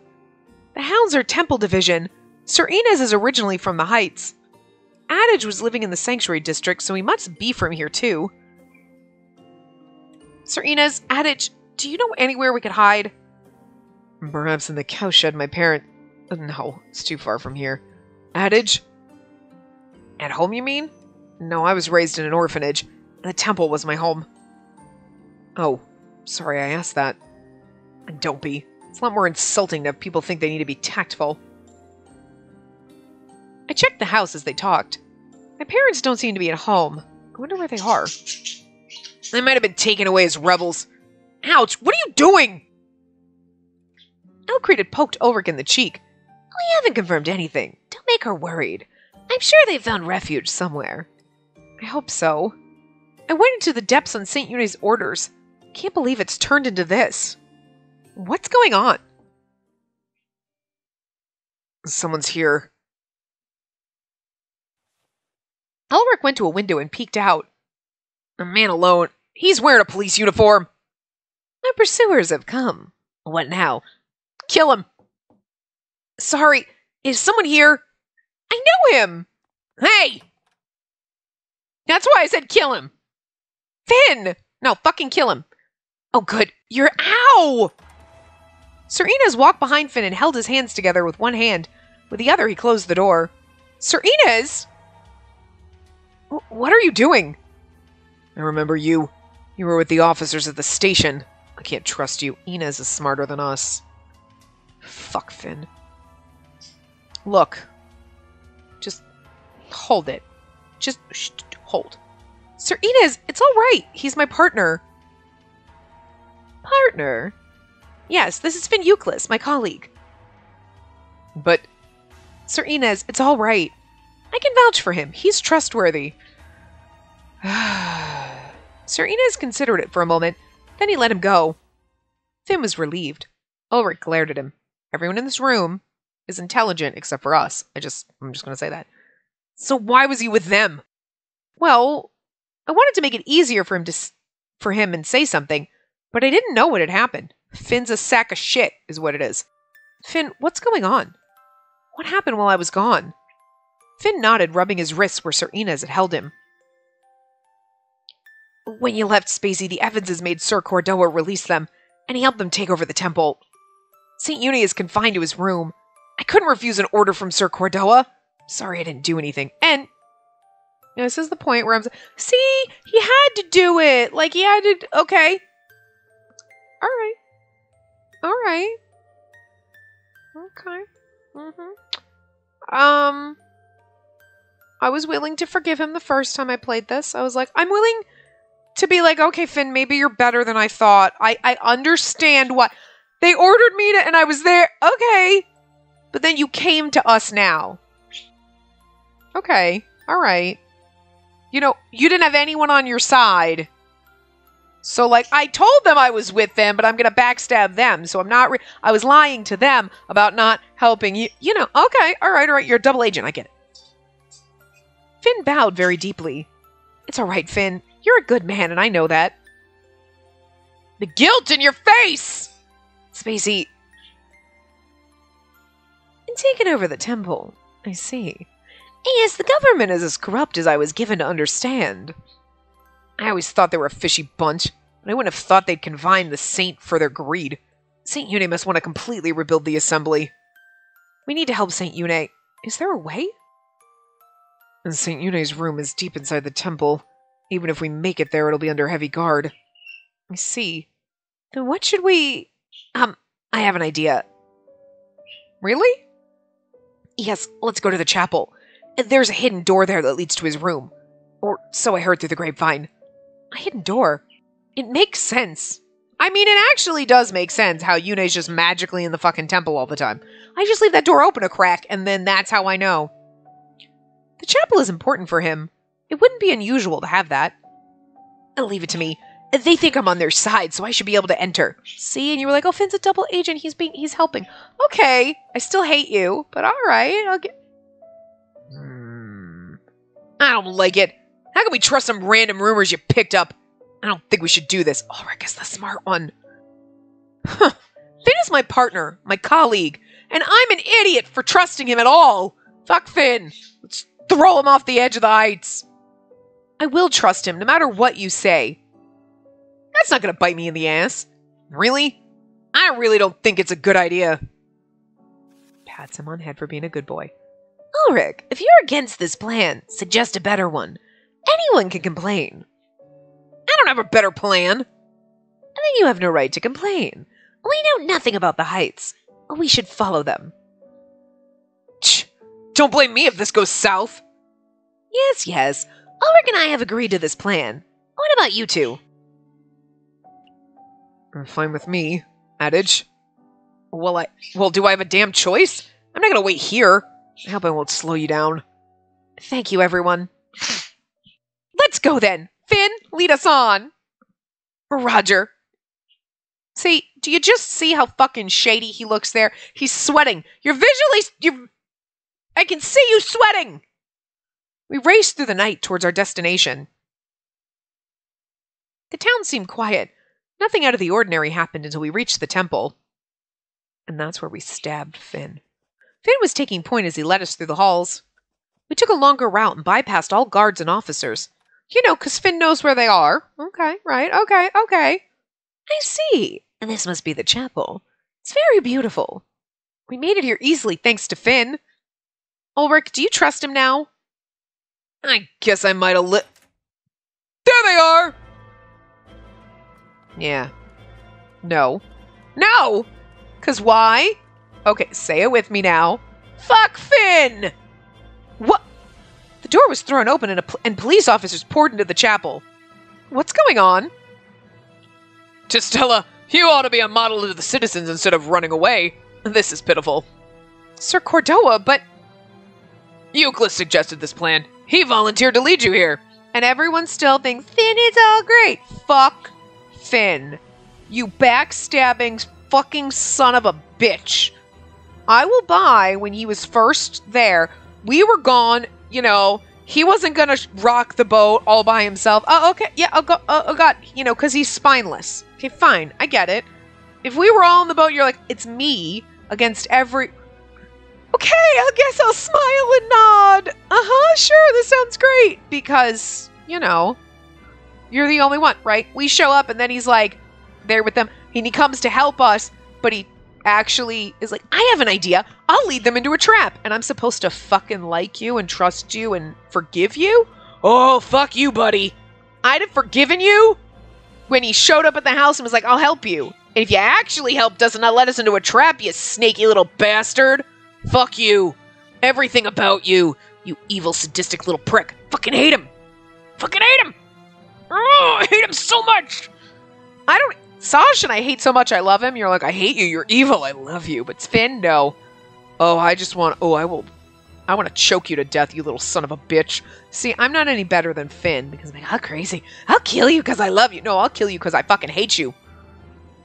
The Hounds are Temple Division. Sir Inez is originally from the Heights. Adage was living in the Sanctuary District, so he must be from here too. Sir Inez, Adage, do you know anywhere we could hide? Perhaps in the cowshed my parent... No, it's too far from here. Adage? At home, you mean? No, I was raised in an orphanage. The temple was my home. Oh, sorry I asked that. Don't be. It's a lot more insulting to have people think they need to be tactful. I checked the house as they talked. My parents don't seem to be at home. I wonder where they are. They might have been taken away as rebels. Ouch, what are you doing? Elcrete had poked Ulrich in the cheek. We haven't confirmed anything. Don't make her worried. I'm sure they found refuge somewhere. I hope so. I went into the depths on St. Eune's orders. Can't believe it's turned into this. What's going on? Someone's here. Ulrich went to a window and peeked out. A man alone. He's wearing a police uniform. Our pursuers have come. What now? Kill him. Sorry, is someone here? I know him. Hey! That's why I said kill him. Finn! No, fucking kill him. Oh, good. You're... Ow! Sir Inez walked behind Finn and held his hands together with one hand. With the other, he closed the door. Sir Inez! What are you doing? I remember you. You were with the officers at the station. I can't trust you. Inez is smarter than us. Fuck, Finn. Look. Just hold it. Just hold. Sir Inez, it's all right. He's my partner. Partner? Yes, this is Finn Euclid, my colleague. But... Sir Inez, it's all right. I can vouch for him. He's trustworthy. Sir Inez considered it for a moment. Then he let him go. Finn was relieved. Ulrich glared at him. Everyone in this room is intelligent except for us. I'm just going to say that. So why was he with them? Well, I wanted to make it easier for him and say something, but I didn't know what had happened. Finn's a sack of shit, is what it is. Finn, what's going on? What happened while I was gone? Finn nodded, rubbing his wrists where Sir Inez had held him. When you left Spacey, the Evanses made Sir Cordoa release them, and he helped them take over the temple. St. Euny is confined to his room. I couldn't refuse an order from Sir Cordoa. Sorry I didn't do anything. And this is the point where see, he had to do it. Like, he had to, okay. All right. All right. Okay. I was willing to forgive him the first time I played this. I was like, I'm willing to be like, okay, Finn, maybe you're better than I thought. I understand what... They ordered me to... And I was there. Okay. But then you came to us now. Okay. All right. You know, you didn't have anyone on your side. So, like, I told them I was with them, but I'm going to backstab them. So I'm not... I was lying to them about not helping you. You know, okay. All right. You're a double agent. I get it. Finn bowed very deeply. It's all right, Finn. You're a good man, and I know that. The guilt in your face! Spacey. And taken over the temple. I see. Yes, the government is as corrupt as I was given to understand. I always thought they were a fishy bunch, but I wouldn't have thought they'd confine the saint for their greed. St. Euny must want to completely rebuild the assembly. We need to help St. Euny. Is there a way? And St. Euny's room is deep inside the temple. Even if we make it there, it'll be under heavy guard. I see. Then what should we... I have an idea. Really? Yes, let's go to the chapel. There's a hidden door there that leads to his room. Or so I heard through the grapevine. A hidden door? It makes sense. I mean, it actually does make sense how Yune's just magically in the fucking temple all the time. I just leave that door open a crack, and then that's how I know. The chapel is important for him. It wouldn't be unusual to have that. Leave it to me. They think I'm on their side, so I should be able to enter. See? And you were like, oh, Finn's a double agent. He's helping. Okay. I still hate you, but all right. I'll get... I don't like it. How can we trust some random rumors you picked up? I don't think we should do this. Ulrich is the smart one. Huh. Finn is my partner, my colleague, and I'm an idiot for trusting him at all. Fuck Finn. Let's throw him off the edge of the heights. I will trust him, no matter what you say. That's not going to bite me in the ass. Really? I really don't think it's a good idea. Pats him on the head for being a good boy. Ulrich, if you're against this plan, suggest a better one. Anyone can complain. I don't have a better plan. Then you have no right to complain. We know nothing about the heights. We should follow them. Don't blame me if this goes south. Yes. Ulrich and I have agreed to this plan. What about you two? Fine with me, Adage. Well, do I have a damn choice? I'm not gonna wait here. I hope I won't slow you down. Thank you, everyone. Let's go then. Finn, lead us on. Roger. See, do you just see how fucking shady he looks there? He's sweating. I can see you sweating. We raced through the night towards our destination. The town seemed quiet. Nothing out of the ordinary happened until we reached the temple. And that's where we stabbed Finn. Finn was taking point as he led us through the halls. We took a longer route and bypassed all guards and officers. You know, 'cause Finn knows where they are. Okay, right, okay. I see. And this must be the chapel. It's very beautiful. We made it here easily thanks to Finn. Ulrich, do you trust him now? I guess I might have There they are! Yeah. No. 'Cause why? Okay, say it with me now. Fuck Finn! What? The door was thrown open and police officers poured into the chapel. What's going on? Stella, you ought to be a model to the citizens instead of running away. This is pitiful. Sir Cordoa, but... Euclid suggested this plan. He volunteered to lead you here. And everyone still thinks Finn is all great. Fuck Finn. You backstabbing fucking son of a bitch. I will buy when he was first there. We were gone, you know. He wasn't gonna rock the boat all by himself. Oh, okay. Yeah, oh God. You know, because he's spineless. Okay, fine. I get it. If we were all on the boat, you're like, it's me against every... Okay, I guess I'll smile and nod. Sure, this sounds great. Because, you know, you're the only one, right? We show up and then he's like, there with them. And he comes to help us, but he actually is like, I have an idea. I'll lead them into a trap. And I'm supposed to fucking like you and trust you and forgive you? Oh, fuck you, buddy. I'd have forgiven you when he showed up at the house and was like, I'll help you. And if you actually helped us and not let us into a trap, you snaky little bastard. Fuck you. Everything about you. You evil, sadistic little prick. Fucking hate him. Fucking hate him. Oh, I hate him so much. Saj and I hate so much I love him. You're like, I hate you. You're evil. I love you. But Finn, no. Oh, I want to choke you to death, you little son of a bitch. See, I'm not any better than Finn because I'm like, how crazy. I'll kill you because I love you. No, I'll kill you because I fucking hate you.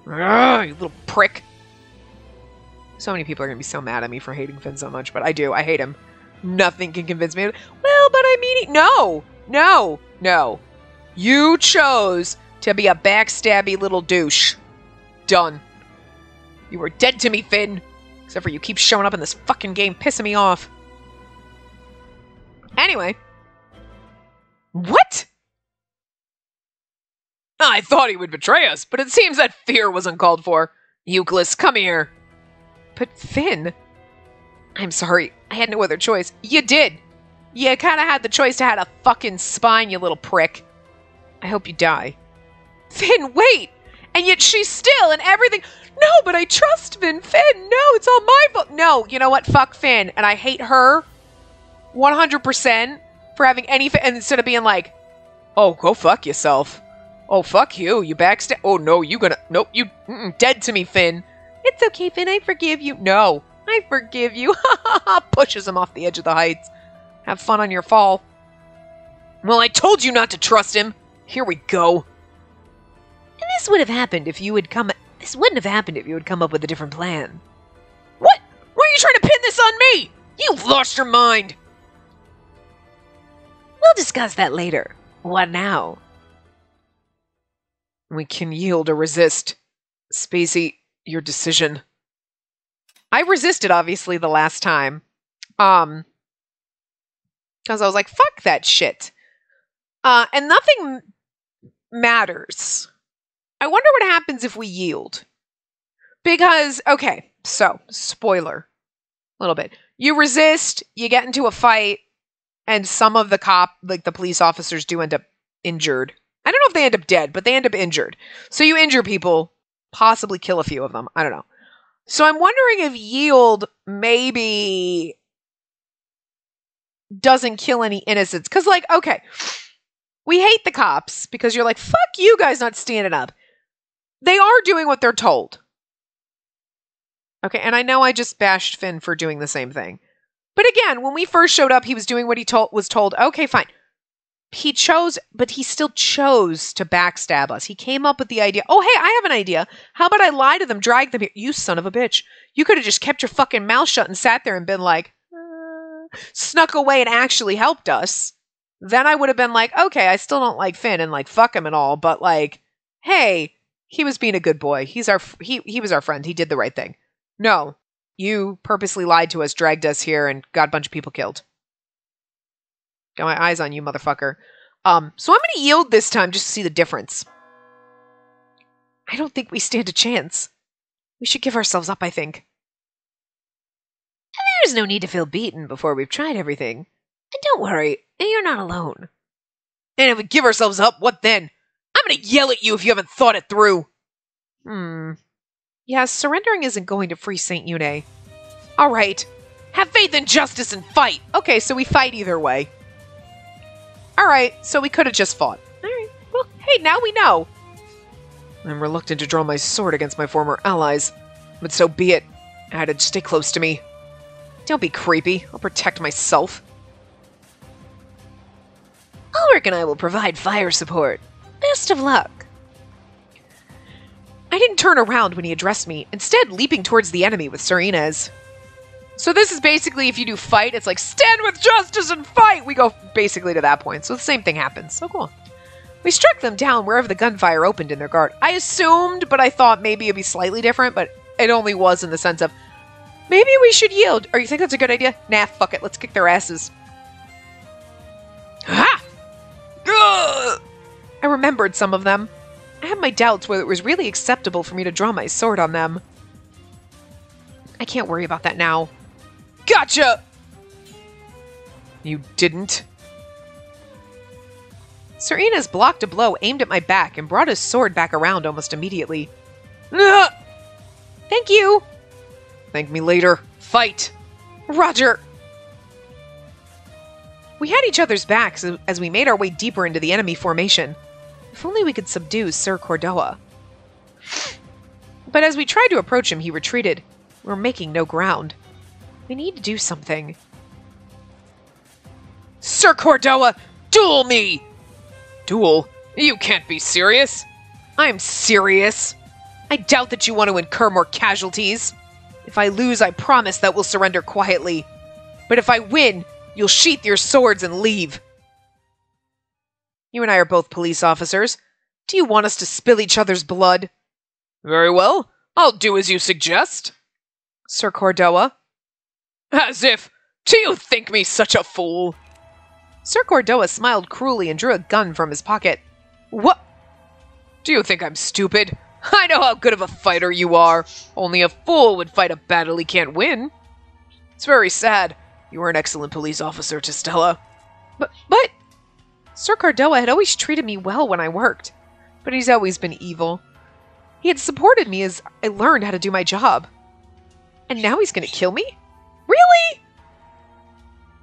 Ugh, you little prick. So many people are going to be so mad at me for hating Finn so much, but I do. I hate him. Nothing can convince me. Well, but I mean, no. You chose to be a backstabby little douche. Done. You were dead to me, Finn. Except for you keep showing up in this fucking game, pissing me off. Anyway. What? I thought he would betray us, but it seems that fear was uncalled for. Euclid, come here. But Finn... I'm sorry, I had no other choice. You did. You kind of had the choice to have a fucking spine, you little prick. I hope you die. Finn, wait! And yet she's still and everything... No, but I trust Finn. Finn, no, it's all my fault. No, you know what? Fuck Finn. And I hate her 100% for having any... And instead of being like, oh, go fuck yourself. Oh, fuck you. You backstab. Oh, no, you gonna. Nope, you. Dead to me, Finn. It's okay, Finn. I forgive you. No, I forgive you. Pushes him off the edge of the heights. Have fun on your fall. Well, I told you not to trust him. Here we go. And this would have happened if you had come. This wouldn't have happened if you had come up with a different plan. What? Why are you trying to pin this on me? You've lost your mind. We'll discuss that later. What now? We can yield or resist. Spacey, your decision. I resisted, obviously, the last time. Because I was like, fuck that shit. And nothing matters. I wonder what happens if we yield. Because, okay, so, spoiler. A little bit. You resist, you get into a fight, and some of the the police officers do end up injured. I don't know if they end up dead, but they end up injured. So you injure people, possibly kill a few of them. I don't know. So I'm wondering if yield maybe doesn't kill any innocents. Because, like, okay, we hate the cops because you're like, fuck you guys not standing up. They are doing what they're told. Okay, and I know I just bashed Finn for doing the same thing. But again, when we first showed up, he was doing what he was told. Okay, fine. He chose, but he still chose to backstab us. He came up with the idea. Oh, hey, I have an idea. How about I lie to them, drag them here? You son of a bitch. You could have just kept your fucking mouth shut and sat there and been like, snuck away and actually helped us. Then I would have been like, okay, I still don't like Finn and like fuck him and all, but like, hey, he was being a good boy. He was our friend. He did the right thing. No, you purposely lied to us, dragged us here, and got a bunch of people killed. Got my eyes on you, motherfucker. So I'm going to yield this time just to see the difference. I don't think we stand a chance. We should give ourselves up, I think. There's no need to feel beaten before we've tried everything. And don't worry, you're not alone. And if we give ourselves up, what then? I'm going to yell at you if you haven't thought it through. Yeah, surrendering isn't going to free Saint Une. All right. Have faith in justice and fight. Okay, so we fight either way. All right, so we could have just fought. All right, well, hey, now we know. I'm reluctant to draw my sword against my former allies, but so be it. Added, stay close to me. Don't be creepy. I'll protect myself. Ulrich and I will provide fire support. Best of luck. I didn't turn around when he addressed me, instead leaping towards the enemy with Sir Inez. So this is basically, if you do fight, it's like, stand with justice and fight! We go basically to that point, so the same thing happens. So cool. We struck them down wherever the gunfire opened in their guard. I assumed, but I thought maybe it'd be slightly different, but it only was in the sense of, maybe we should yield. Or you think that's a good idea? Nah, fuck it, let's kick their asses. Ha! Ugh! I remembered some of them. I had my doubts whether it was really acceptable for me to draw my sword on them. I can't worry about that now. Gotcha! You didn't? Sir Inez blocked a blow aimed at my back and brought his sword back around almost immediately. Ugh! Thank you! Thank me later. Fight! Roger! We had each other's backs as we made our way deeper into the enemy formation. If only we could subdue Sir Cordoa. But as we tried to approach him, he retreated. We were making no ground. We need to do something. Sir Cordoa, duel me! Duel? You can't be serious. I'm serious. I doubt that you want to incur more casualties. If I lose, I promise that we'll surrender quietly. But if I win, you'll sheath your swords and leave. You and I are both police officers. Do you want us to spill each other's blood? Very well. I'll do as you suggest. Sir Cordoa. As if. Do you think me such a fool? Sir Cordoa smiled cruelly and drew a gun from his pocket. What? Do you think I'm stupid? I know how good of a fighter you are. Only a fool would fight a battle he can't win. It's very sad. You were an excellent police officer, Testella. But... Sir Cordoa had always treated me well when I worked, but he's always been evil. He had supported me as I learned how to do my job. And now he's going to kill me? Really?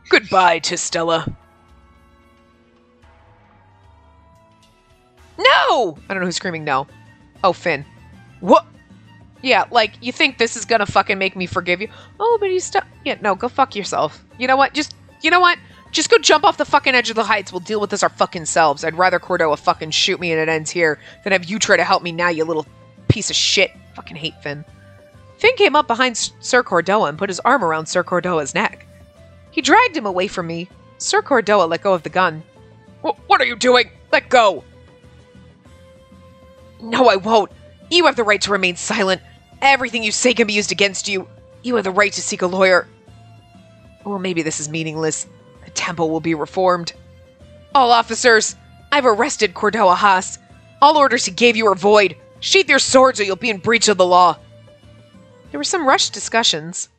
Goodbye, Testella. No! I don't know who's screaming no. Oh, Finn. What? Yeah, like, you think this is gonna fucking make me forgive you? Oh, but he's yeah, no, go fuck yourself. You know what? You know what? Just go jump off the fucking edge of the heights. We'll deal with this our fucking selves. I'd rather Cordoa fucking shoot me and it ends here than have you try to help me now, you little piece of shit. Fucking hate Finn. Finn came up behind Sir Cordoa and put his arm around Sir Cordoa's neck. He dragged him away from me. Sir Cordoa let go of the gun. What are you doing? Let go! No, I won't. You have the right to remain silent. Everything you say can be used against you. You have the right to seek a lawyer. Well, maybe this is meaningless. The temple will be reformed. All officers, I've arrested Cordoa Haas. All orders he gave you are void. Sheath your swords or you'll be in breach of the law. There were some rushed discussions.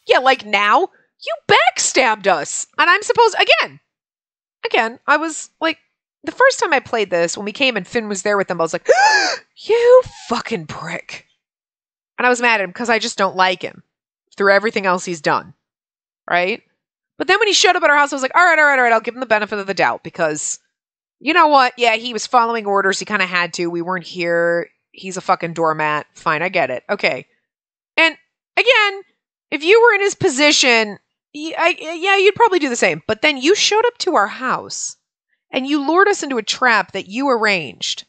Yeah, like now? You backstabbed us! And I'm supposed... Again, I was, like... The first time I played this, when we came and Finn was there with them, I was like, you fucking prick. And I was mad at him because I just don't like him. Through everything else he's done. Right? But then when he showed up at our house, I was like, all right, I'll give him the benefit of the doubt because... You know what? Yeah, he was following orders. He kind of had to. We weren't here. He's a fucking doormat. Fine, I get it. Okay. And again, if you were in his position, yeah, you'd probably do the same. But then you showed up to our house and you lured us into a trap that you arranged.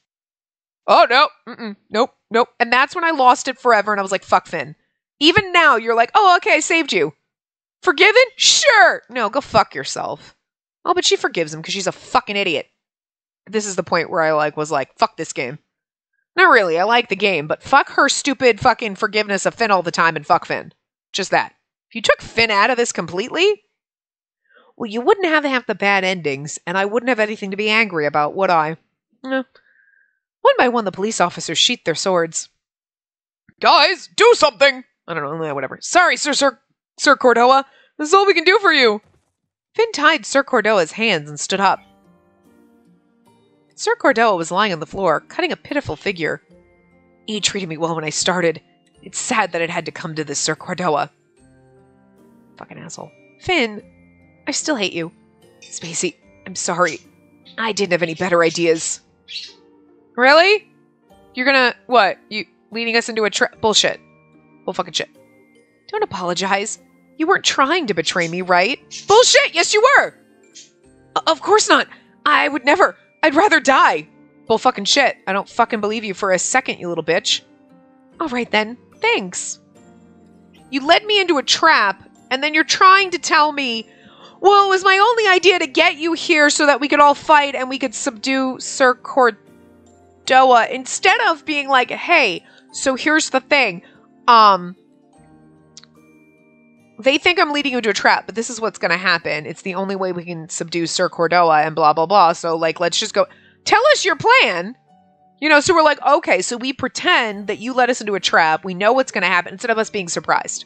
Oh, no. Nope. And that's when I lost it forever and I was like, fuck Finn. Even now, you're like, oh, okay, I saved you. Forgiven? Sure. No, go fuck yourself. Oh, but she forgives him because she's a fucking idiot. This is the point where I was like, fuck this game. Not really, I like the game, but fuck her stupid fucking forgiveness of Finn all the time and fuck Finn. Just that. If you took Finn out of this completely, well, you wouldn't have half the bad endings, and I wouldn't have anything to be angry about, would I? No. One by one, the police officers sheathed their swords. Guys, do something! I don't know, whatever. Sorry, Sir Cordoa. This is all we can do for you. Finn tied Sir Cordoa's hands and stood up. Sir Cordoa was lying on the floor, cutting a pitiful figure. He treated me well when I started. It's sad that it had to come to this, Sir Cordoa. Fucking asshole. Finn, I still hate you. Spacey, I'm sorry. I didn't have any better ideas. Really? You're gonna, what? You leading us into a trap? Bullshit. Well, fucking shit. Don't apologize. You weren't trying to betray me, right? Bullshit! Yes, you were! Of course not. I would never. I'd rather die. Bull fucking shit. I don't fucking believe you for a second, you little bitch. All right then. Thanks. You led me into a trap, and then you're trying to tell me, well, it was my only idea to get you here so that we could all fight and we could subdue Sir Cordoa, instead of being like, hey, so here's the thing. They think I'm leading you into a trap, but this is what's going to happen. It's the only way we can subdue Sir Cordoa and blah, blah, blah. So, like, let's just go. Tell us your plan. You know, so we're like, okay, so we pretend that you led us into a trap. We know what's going to happen instead of us being surprised.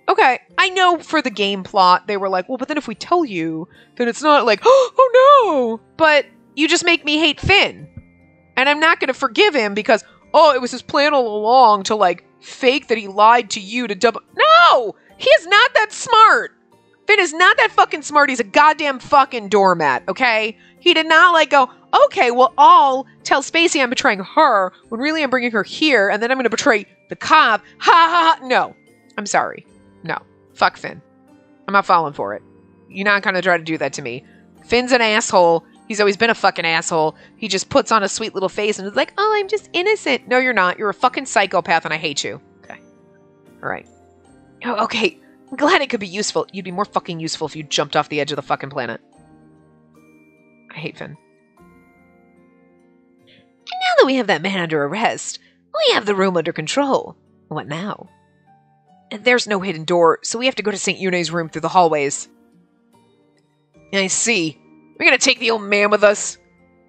Okay, I know for the game plot, they were like, well, but then if we tell you, then it's not like, oh no. But you just make me hate Finn. And I'm not going to forgive him because, oh, it was his plan all along to, like, fake that he lied to you to double. No! He is not that smart. Finn is not that fucking smart. He's a goddamn fucking doormat, okay? He did not, like, go, okay, well, I'll tell Spacey I'm betraying her when really I'm bringing her here, and then I'm going to betray the cop. Ha ha ha. No. I'm sorry. No. Fuck Finn. I'm not falling for it. You're not going to try to do that to me. Finn's an asshole. He's always been a fucking asshole. He just puts on a sweet little face and is like, oh, I'm just innocent. No, you're not. You're a fucking psychopath and I hate you. Okay. All right. Oh, okay. I'm glad it could be useful. You'd be more fucking useful if you jumped off the edge of the fucking planet. I hate Finn. And now that we have that man under arrest, we have the room under control. What now? And there's no hidden door, so we have to go to St. Eune's room through the hallways. I see. We're gonna take the old man with us.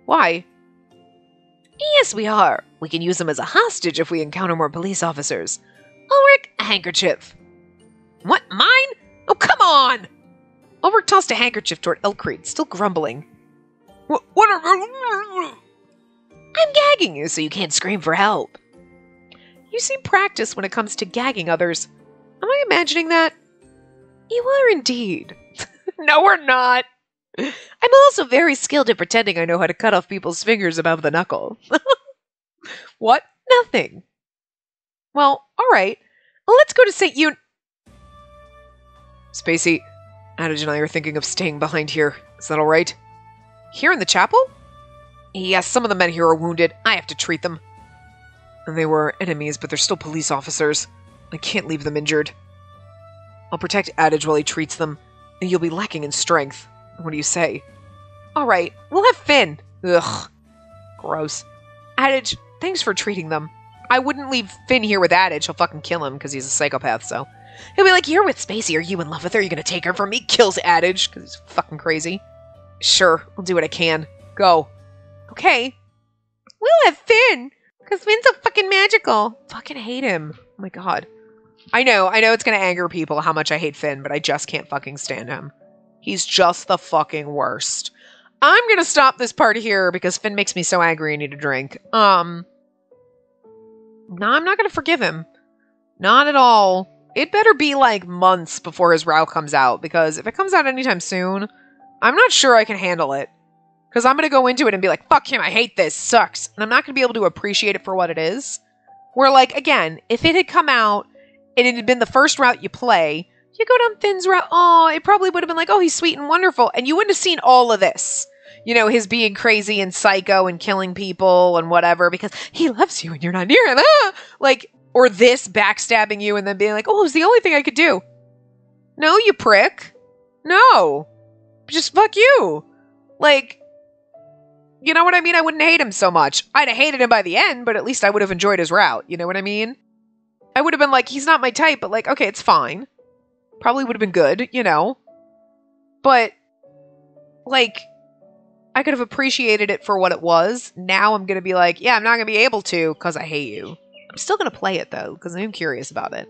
Why? Yes, we are. We can use him as a hostage if we encounter more police officers. Ulrich, a handkerchief. What, mine? Oh, come on! Ulrich tossed a handkerchief toward Elkreed, still grumbling. What are... I'm gagging you so you can't scream for help. You seem practiced when it comes to gagging others. Am I imagining that? You are indeed. No, we're not. I'm also very skilled at pretending I know how to cut off people's fingers above the knuckle. What? Nothing. Well, all right. Well, let's go to St. Spacey, Adage and I are thinking of staying behind here. Is that all right? Here in the chapel? Yes, some of the men here are wounded. I have to treat them. And they were enemies, but they're still police officers. I can't leave them injured. I'll protect Adage while he treats them, and you'll be lacking in strength. What do you say? All right, we'll have Finn. Ugh. Gross. Adage, thanks for treating them. I wouldn't leave Finn here with Adage. He'll fucking kill him because he's a psychopath, so. He'll be like, you're with Spacey. Are you in love with her? Are you going to take her from me? Kills Adage because he's fucking crazy. Sure, I'll do what I can. Go. Okay. We'll have Finn because Finn's so fucking magical. Fucking hate him. Oh my god. I know it's going to anger people how much I hate Finn, but I just can't fucking stand him. He's just the fucking worst. I'm going to stop this part here because Finn makes me so angry I need a drink. No, I'm not going to forgive him. Not at all. It better be like months before his route comes out, because if it comes out anytime soon, I'm not sure I can handle it. Because I'm going to go into it and be like, fuck him, I hate this, sucks. And I'm not going to be able to appreciate it for what it is. Where, like, again, if it had come out and it had been the first route you play, you go down Finn's route, oh, it probably would have been like, oh, he's sweet and wonderful. And you wouldn't have seen all of this. You know, his being crazy and psycho and killing people and whatever because he loves you and you're not near him. Ah! Like, or this backstabbing you and then being like, oh, it was the only thing I could do. No, you prick. No. Just fuck you. Like, you know what I mean? I wouldn't hate him so much. I'd have hated him by the end, but at least I would have enjoyed his route. You know what I mean? I would have been like, he's not my type, but like, okay, it's fine. Probably would have been good, you know? But, like, I could have appreciated it for what it was. Now I'm going to be like, yeah, I'm not going to be able to because I hate you. I'm still going to play it, though, because I'm curious about it.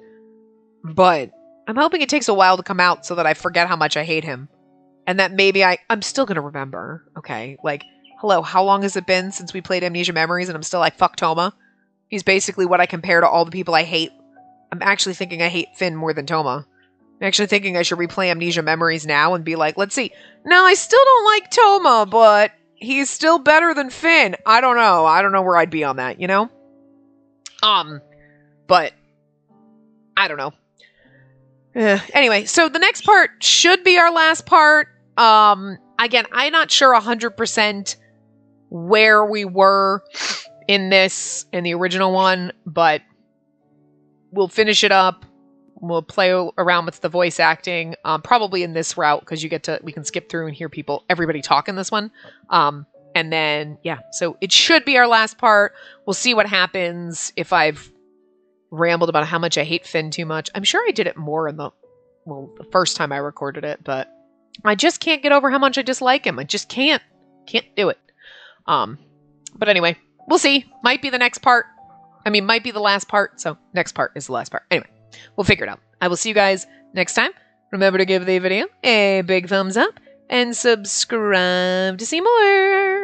But I'm hoping it takes a while to come out so that I forget how much I hate him. And that maybe I'm still going to remember. Okay, like, hello, how long has it been since we played Amnesia Memories and I'm still like, fuck Toma? He's basically what I compare to all the people I hate. I'm actually thinking I hate Finn more than Toma. I'm actually thinking I should replay Amnesia Memories now and be like, let's see. Now, I still don't like Toma, but he's still better than Finn. I don't know. I don't know where I'd be on that, you know? But I don't know. Anyway, so the next part should be our last part. Again, I'm not sure 100% where we were in the original one, but we'll finish it up. We'll play around with the voice acting, probably in this route, because we can skip through and hear everybody talk in this one. And then, yeah, so it should be our last part. We'll see what happens if I've rambled about how much I hate Finn too much. I'm sure I did it more the first time I recorded it, but I just can't get over how much I dislike him. I just can't do it. But anyway, we'll see. Might be the next part. I mean, might be the last part. So next part is the last part. Anyway, we'll figure it out. I will see you guys next time. Remember to give the video a big thumbs up and subscribe to see more.